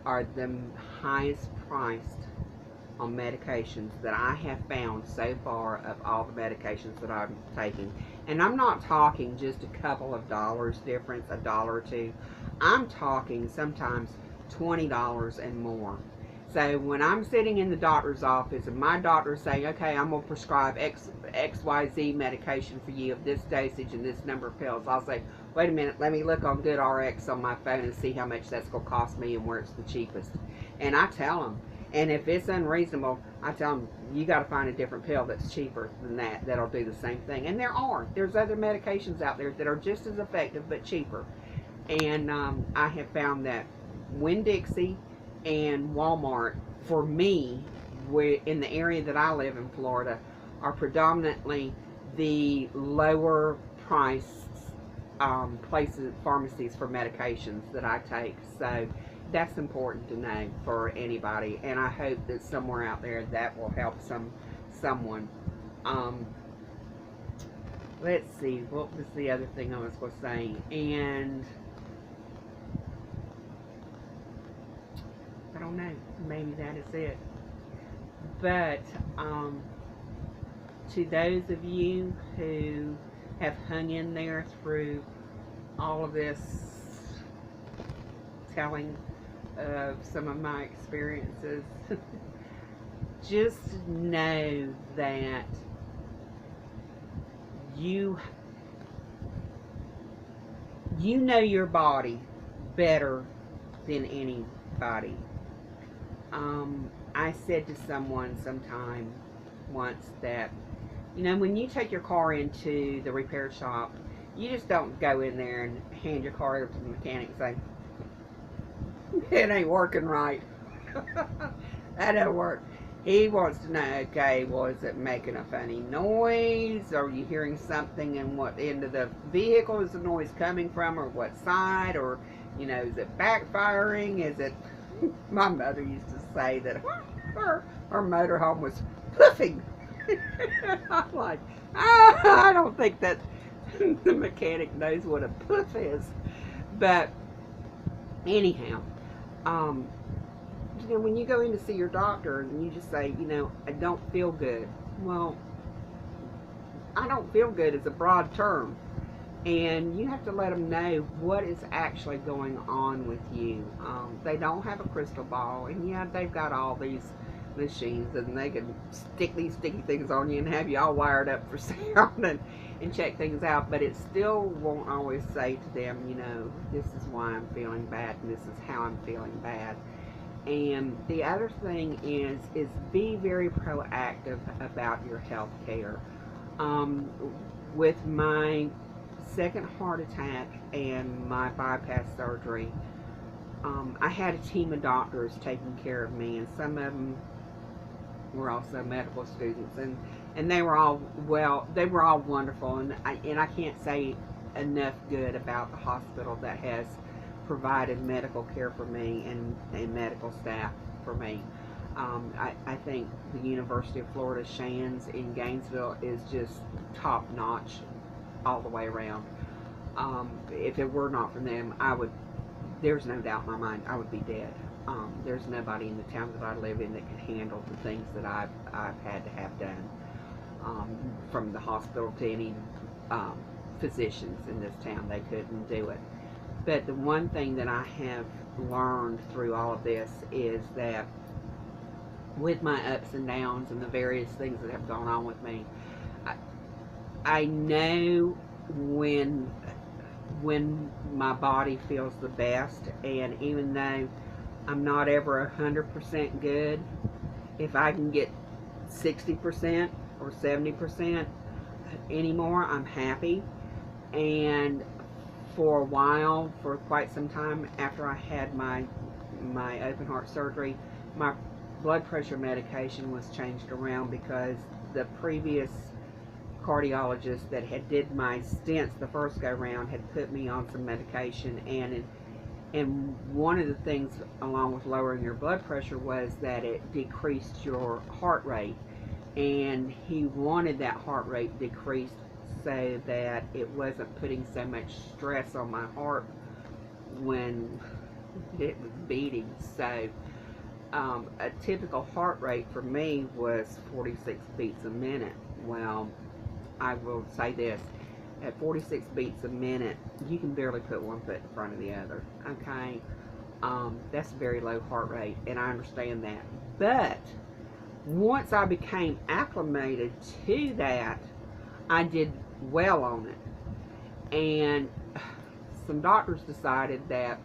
S1: are the highest priced on medications that I have found so far of all the medications that I'm taking. And I'm not talking just a couple of dollars difference, $1 or $2. I'm talking sometimes $20 and more. So when I'm sitting in the doctor's office and my doctor's saying, okay, I'm going to prescribe XYZ medication for you of this dosage and this number of pills, I'll say, wait a minute, let me look on GoodRx on my phone and see how much that's going to cost me and where it's the cheapest. And I tell them. And if it's unreasonable, I tell them, you got to find a different pill that's cheaper than that, that'll do the same thing. And there's other medications out there that are just as effective but cheaper. And I have found that Winn-Dixie and Walmart, for me, in the area that I live in, Florida, are predominantly the lower price places, pharmacies for medications that I take. So that's important to know for anybody, and I hope that somewhere out there that will help someone. Let's see, what was the other thing I was going to say? And I don't know, maybe that is it. But to those of you who have hung in there through all of this telling of some of my experiences, just know that you know your body better than anybody. I said to someone sometime, once that, you know, when you take your car into the repair shop, you just don't go in there and hand your car over to the mechanic and say, it ain't working right. That don't work. He wants to know, okay, was it making a funny noise? Are you hearing something, and what end of the vehicle is the noise coming from, or what side? Or, you know, is it backfiring? Is it... My mother used to say that her motorhome was puffing. I'm like, I don't think that the mechanic knows what a puff is. But anyhow, you know, when you go in to see your doctor and you just say, you know, I don't feel good. Well, I don't feel good is a broad term. And you have to let them know what is actually going on with you. They don't have a crystal ball. And yeah, they've got all these machines and they can stick these sticky things on you and have you all wired up for sound and check things out. But it still won't always say to them, you know, this is why I'm feeling bad and this is how I'm feeling bad. And the other thing is be very proactive about your health care. With my second heart attack and my bypass surgery, I had a team of doctors taking care of me, and some of them were also medical students, and they were all, well, they were all wonderful, and I can't say enough good about the hospital that has provided medical care for me and medical staff for me. I think the University of Florida Shands in Gainesville is just top notch all the way around. If it were not for them, there's no doubt in my mind, I would be dead. There's nobody in the town that I live in that can handle the things that I've had to have done. From the hospital to any physicians in this town, they couldn't do it. But the one thing that I have learned through all of this is that with my ups and downs and the various things that have gone on with me, I know when my body feels the best, and even though I'm not ever 100% good, if I can get 60% or 70% anymore, I'm happy. And for a while, for quite some time after I had my open heart surgery, my blood pressure medication was changed around because the previous cardiologist that had did my stents the first go round had put me on some medication, and one of the things along with lowering your blood pressure was that it decreased your heart rate, and he wanted that heart rate decreased so that it wasn't putting so much stress on my heart when it was beating. So a typical heart rate for me was 46 beats a minute. Well, I will say this, at 46 beats a minute, you can barely put one foot in front of the other, okay? That's a very low heart rate, and I understand that. But once I became acclimated to that, I did well on it. And some doctors decided that,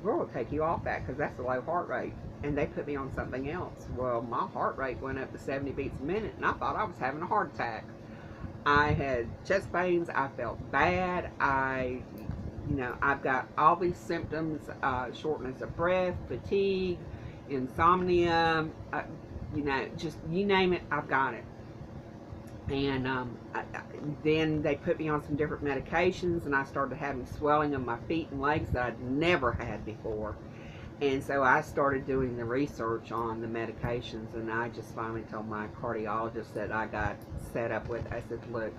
S1: we'll take you off that because that's a low heart rate. And they put me on something else. Well, my heart rate went up to 70 beats a minute, and I thought I was having a heart attack. I had chest pains. I felt bad. You know, I've got all these symptoms, shortness of breath, fatigue, insomnia, you know, just you name it, I've got it. And then they put me on some different medications, and I started having swelling of my feet and legs that I'd never had before. And so I started doing the research on the medications, and I just finally told my cardiologist that I got set up with. I said, look,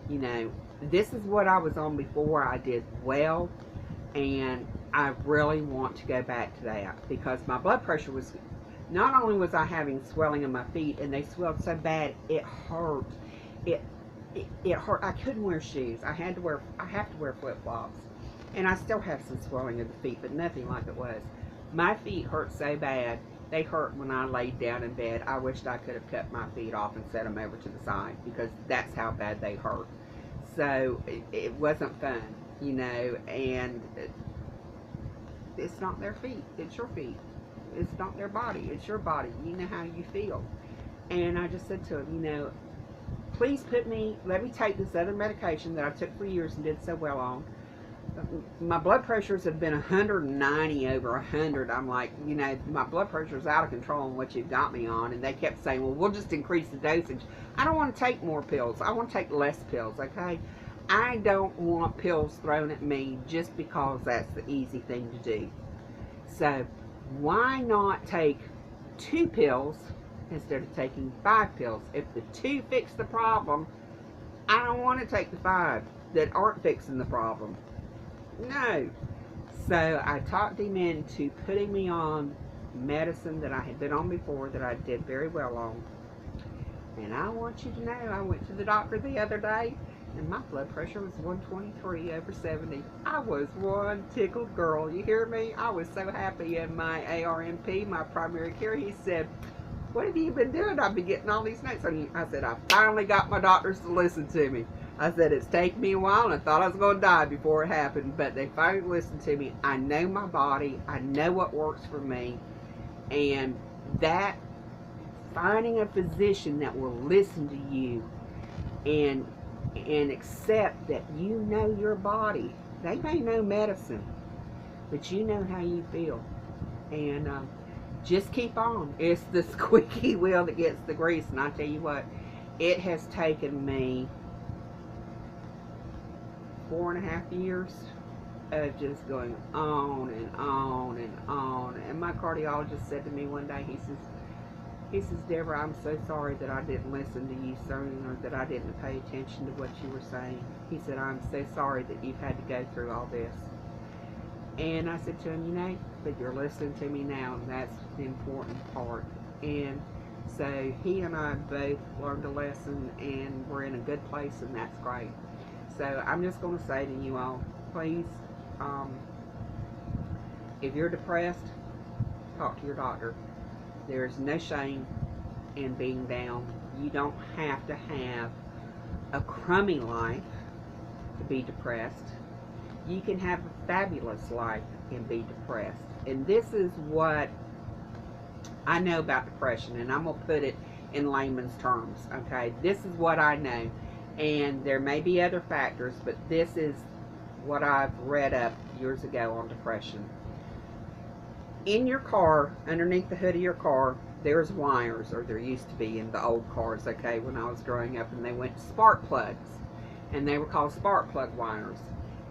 S1: you know, this is what I was on before. I did well, and I really want to go back to that because my blood pressure was, not only was I having swelling in my feet, and they swelled so bad it hurt. It hurt. I couldn't wear shoes. I have to wear flip-flops, and I still have some swelling in the feet, but nothing like it was. My feet hurt so bad. They hurt when I laid down in bed. I wished I could have cut my feet off and set them over to the side because that's how bad they hurt. So it wasn't fun, you know, and it's not their feet. It's your feet. it's not their body, it's your body. You know how you feel. And I just said to him, please let me take this other medication that I took for years and did so well on. My blood pressures have been 190 over 100. I'm like, my blood pressure is out of control on what you've got me on. And they kept saying, well, we'll just increase the dosage. I don't want to take more pills. I want to take less pills, okay? I don't want pills thrown at me just because that's the easy thing to do. So why not take 2 pills instead of taking 5 pills? If the 2 fix the problem, I don't want to take the 5 that aren't fixing the problem. No. So I talked him into putting me on medicine that I had been on before, that I did very well on. And I want you to know, I went to the doctor the other day, and my blood pressure was 123 over 70. I was one tickled girl. You hear me? I was so happy. And my ARNP, my primary care, he said, what have you been doing? I've been getting all these notes on you. I said, I finally got my doctors to listen to me. I said, it's taken me a while, and I thought I was going to die before it happened, but they finally listened to me. I know my body. I know what works for me. And that, finding a physician that will listen to you and accept that you know your body. They may know medicine, but you know how you feel. And just keep on. It's the squeaky wheel that gets the grease. And I tell you what, it has taken me 4.5 years of just going on and on and on. And my cardiologist said to me one day, he says, Deborah, I'm so sorry that I didn't listen to you, sir, or that I didn't pay attention to what you were saying. He said, I'm so sorry that you've had to go through all this. And I said to him, but you're listening to me now, and that's the important part. And so he and I both learned a lesson, and we're in a good place, and that's great. So I'm just going to say to you all, please, if you're depressed, talk to your doctor. There's no shame in being down. You don't have to have a crummy life to be depressed. You can have a fabulous life and be depressed. And this is what I know about depression, and I'm going to put it in layman's terms, okay? This is what I know. And there may be other factors, but this is what I've read up years ago on depression. In your car, underneath the hood of your car, there's wires, or there used to be in the old cars, okay, when I was growing up, and they went to spark plugs, and they were called spark plug wires.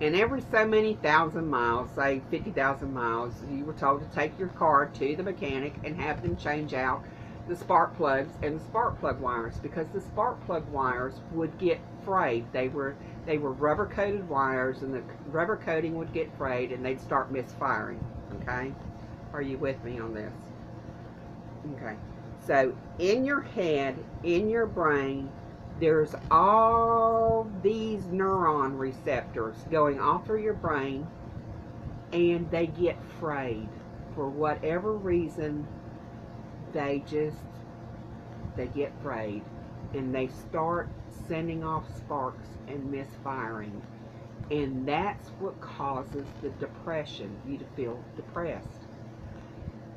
S1: And every so many thousand miles, say 50,000 miles, you were told to take your car to the mechanic and have them change out the spark plugs and the spark plug wires, because the spark plug wires would get frayed. They were rubber coated wires, and the rubber coating would get frayed, and they'd start misfiring. Okay, are you with me on this? Okay, so in your head, in your brain, there's all these neuron receptors going all through your brain, and they get frayed for whatever reason. They get frayed, and they start sending off sparks and misfiring, and that's what causes the depression, you to feel depressed.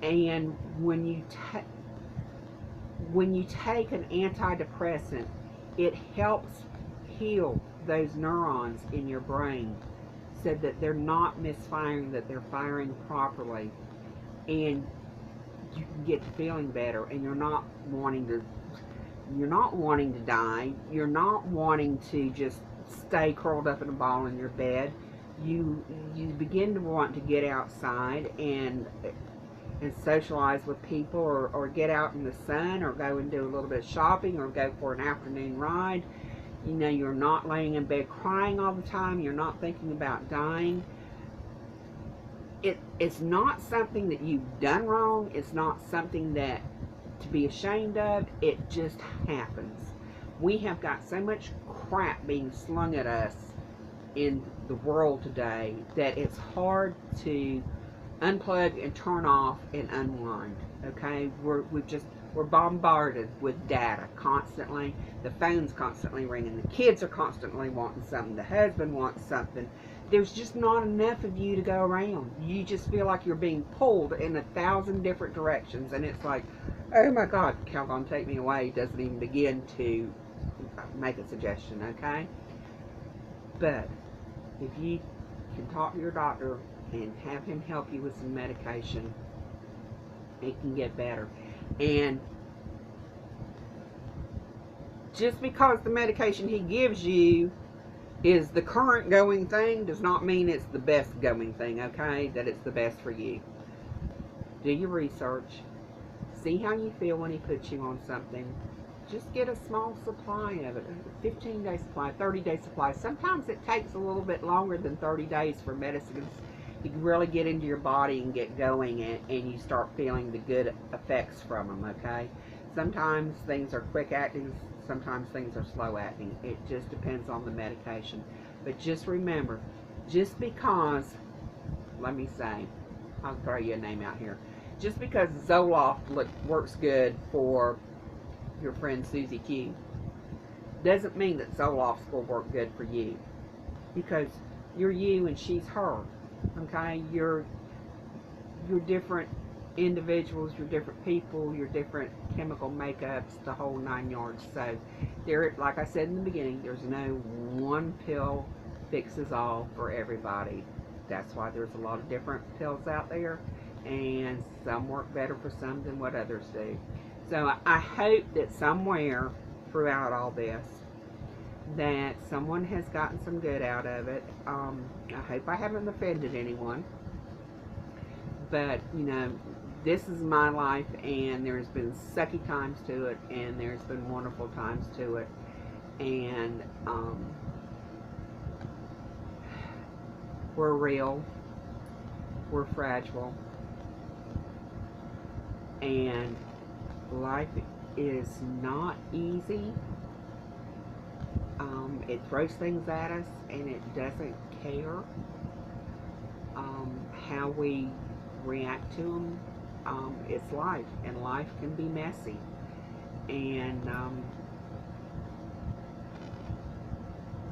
S1: And when you take an antidepressant, it helps heal those neurons in your brain so that they're not misfiring, that they're firing properly, and you can get to feeling better, and you're not wanting to die. You're not wanting to just stay curled up in a ball in your bed. You begin to want to get outside and socialize with people, or get out in the sun, or go and do a little bit of shopping, or go for an afternoon ride. You're not laying in bed crying all the time. You're not thinking about dying. It's not something that you've done wrong. It's not something that to be ashamed of. It just happens. We have got so much crap being slung at us in the world today that it's hard to unplug and turn off and unwind. Okay, we're We're bombarded with data constantly. The phone's constantly ringing. The kids are constantly wanting something. The husband wants something. There's just not enough of you to go around. You just feel like you're being pulled in 1,000 different directions. And it's like, oh my God, Calgon, take me away. Doesn't even begin to make a suggestion, okay? But if you can talk to your doctor and have him help you with some medication, it can get better. And just because the medication he gives you is the current going thing does not mean it's the best going thing, okay? That it's the best for you. Do your research. See how you feel when he puts you on something. Just get a small supply of it. 15-day supply, 30-day supply. Sometimes it takes a little bit longer than 30 days for medicines to really get into your body and get going, and you start feeling the good effects from them, okay? Sometimes things are quick acting, sometimes things are slow acting. It just depends on the medication. But just remember, just because, let me say, I'll throw you a name out here. Just because Zoloft works good for your friend Susie Q doesn't mean that Zoloft will work good for you, because you're you and she's her, okay? You're different individuals, you're different people, you're different chemical makeups, the whole 9 yards. So there, like I said in the beginning, there's no one pill fixes all for everybody. That's why there's a lot of different pills out there, and some work better for some than what others do. So I hope that somewhere throughout all this that someone has gotten some good out of it. I hope I haven't offended anyone, but you know, this is my life, and there's been sucky times to it, and there's been wonderful times to it, and we're real, we're fragile, and life is not easy. It throws things at us, and it doesn't care how we react to them. It's life, and life can be messy, and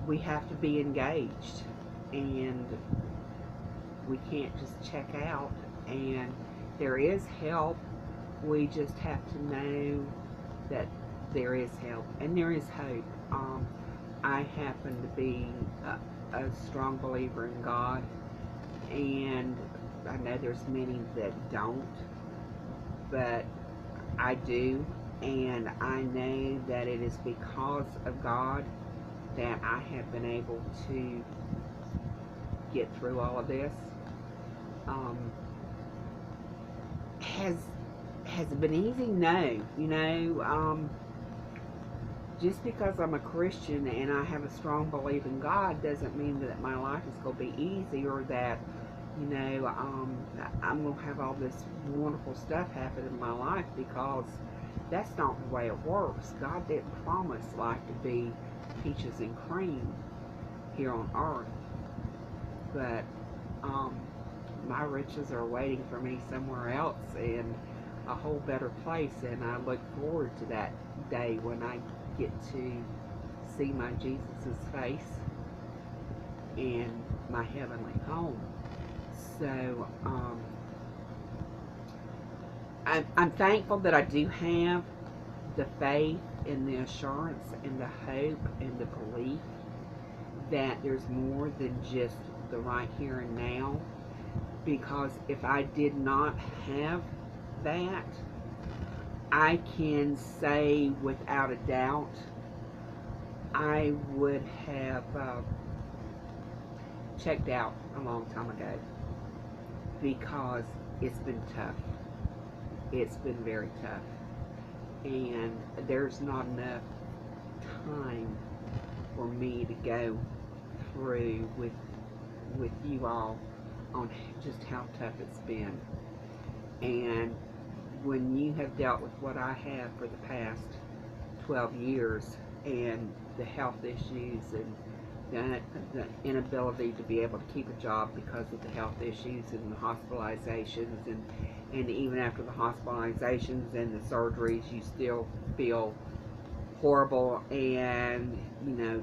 S1: we have to be engaged, and we can't just check out. And there is help. We just have to know that there is help, and there is hope. I happen to be a strong believer in God, and I know there's many that don't, but I do, and I know that it is because of God that I have been able to get through all of this. Has it been easy? No. You know, just because I'm a Christian and I have a strong belief in God doesn't mean that my life is going to be easy, or that, you know, I'm going to have all this wonderful stuff happen in my life, because that's not the way it works. God didn't promise life to be peaches and cream here on earth. But my riches are waiting for me somewhere else, in a whole better place, and I look forward to that day when I get to see my Jesus' face in my heavenly home. So I'm thankful that I do have the faith and the assurance and the hope and the belief that there's more than just the right here and now, because if I did not have that, I can say without a doubt I would have checked out a long time ago, because it's been tough. It's been very tough, and there's not enough time for me to go through with you all on just how tough it's been. And when you have dealt with what I have for the past 12 years, and the health issues and the inability to be able to keep a job because of the health issues and the hospitalizations, and even after the hospitalizations and the surgeries, you still feel horrible, and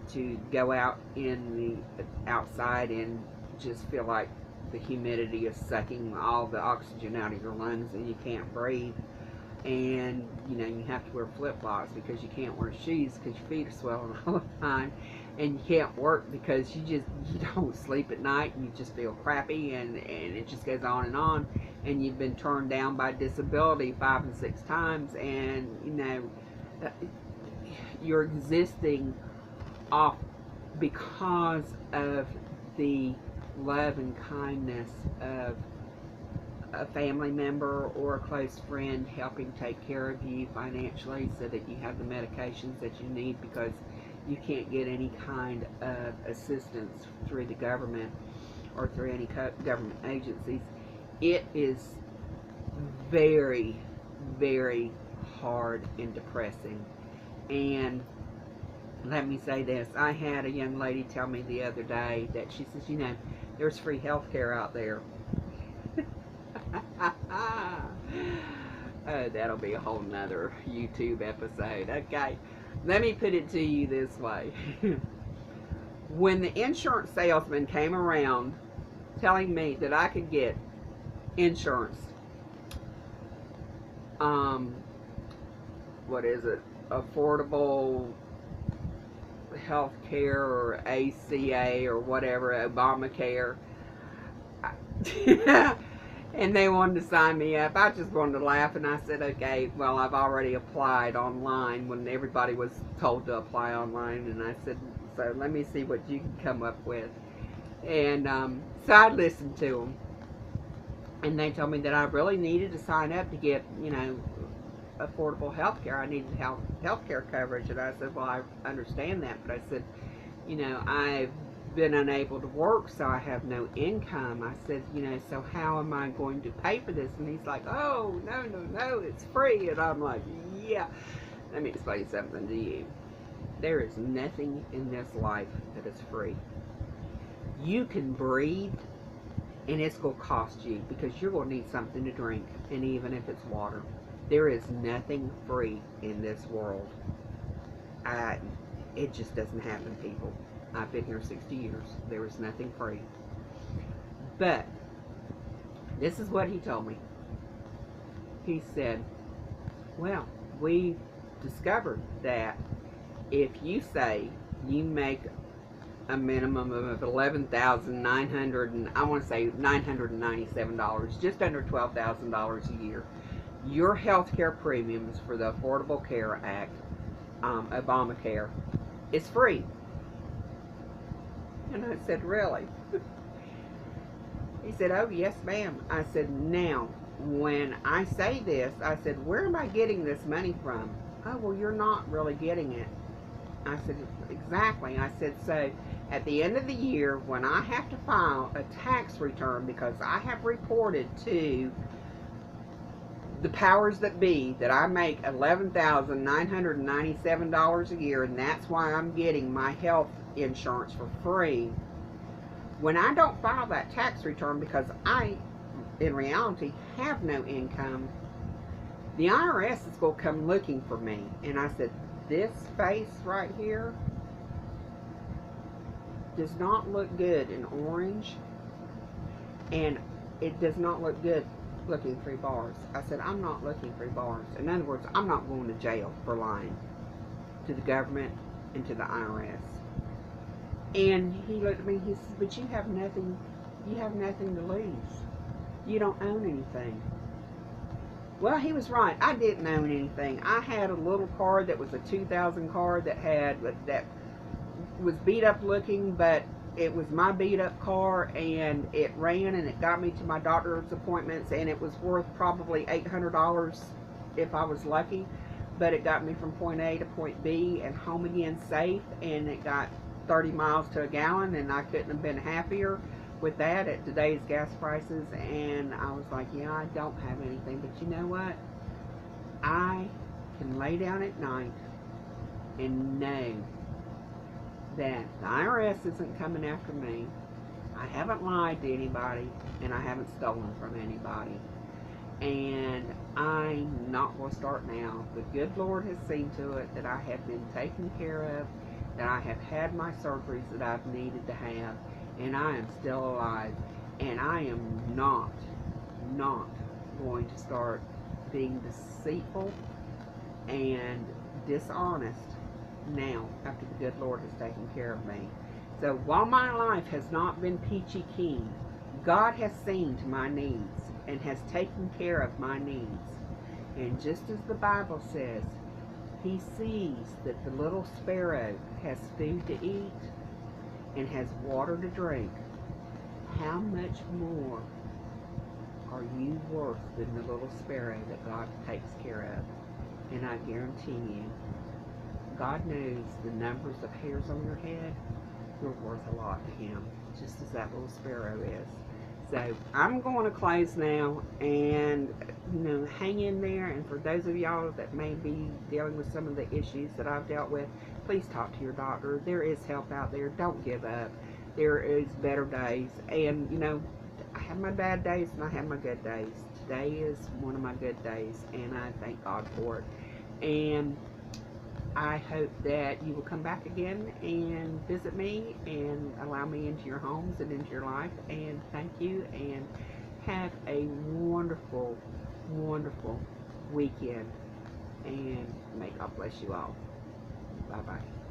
S1: to go out in the outside and just feel like the humidity is sucking all the oxygen out of your lungs and you can't breathe, and you have to wear flip-flops because you can't wear shoes because your feet are swelling all the time, and you can't work because you don't sleep at night and you just feel crappy, and it just goes on, and you've been turned down by disability 5 and 6 times, and you're existing off because of the love and kindness of a family member or a close friend helping take care of you financially so that you have the medications that you need, because you can't get any kind of assistance through the government or through any government agencies. It is very, very hard and depressing. And let me say this, I had a young lady tell me the other day that she says, there's free health care out there. Oh, that'll be a whole nother YouTube episode. Okay, let me put it to you this way. When the insurance salesman came around telling me that I could get insurance, what is it, affordable health care, or ACA, or whatever, Obamacare, and they wanted to sign me up, I just wanted to laugh, and I said, okay, well, I've already applied online when everybody was told to apply online, and I said, so let me see what you can come up with. And so I listened to them, and they told me that I really needed to sign up to get, affordable health care. I needed health care coverage, and I said, well, I understand that, but I said, I've been unable to work, so I have no income. I said, so how am I going to pay for this? And he's like, oh, no, it's free. And I'm like, yeah. Let me explain something to you. There is nothing in this life that is free. You can breathe, and it's going to cost you, because you're going to need something to drink, and even if it's water. There is nothing free in this world. It just doesn't happen, people. I've been here 60 years. There is nothing free. But this is what he told me. He said, well, we discovered that if you say you make a minimum of $11,900, and I want to say $997, just under $12,000 a year, your health care premiums for the Affordable Care Act, Obamacare, is free. And I said, really? He said, oh, yes, ma'am. I said, now, when I say this, I said, where am I getting this money from? Oh, well, you're not really getting it. I said, exactly. I said, so at the end of the year, when I have to file a tax return, because I have reported to the powers that be that I make $11,997 a year, and that's why I'm getting my health insurance for free. When I don't file that tax return, because I, in reality, have no income, the IRS is going to come looking for me. And I said, this face right here does not look good in orange, and it does not look good looking through bars. I said, I'm not looking through bars. In other words, I'm not going to jail for lying to the government and to the IRS. And he looked at me, he said, but you have nothing to lose. You don't own anything. Well, he was right. I didn't own anything. I had a little car that was a 2000 car that was beat up looking, but it was my beat up car, and it ran, and it got me to my doctor's appointments, and it was worth probably $800 if I was lucky, but it got me from point A to point B and home again safe, and it got 30 miles to a gallon, and I couldn't have been happier with that at today's gas prices. And I was like, yeah, I don't have anything, but you know what? I can lay down at night and know that the IRS isn't coming after me. I haven't lied to anybody, and I haven't stolen from anybody. And I'm not going to start now. The good Lord has seen to it that I have been taken care of, that I have had my surgeries that I've needed to have, and I am still alive. And I am not going to start being deceitful and dishonest now after the good Lord has taken care of me. So while my life has not been peachy keen, God has seen to my needs and has taken care of my needs. And just as the Bible says, He sees that the little sparrow has food to eat and has water to drink. How much more are you worth than the little sparrow that God takes care of? And I guarantee you, God knows the numbers of hairs on your head. You're worth a lot to Him, just as that little sparrow is. So I'm going to close now, and hang in there. And for those of y'all that may be dealing with some of the issues that I've dealt with, please talk to your doctor. There is help out there. Don't give up. There is better days, and I have my bad days and I have my good days. Today is one of my good days, and I thank God for it. And I hope that you will come back again and visit me and allow me into your homes and into your life. And thank you, and have a wonderful, wonderful weekend. And may God bless you all. Bye-bye.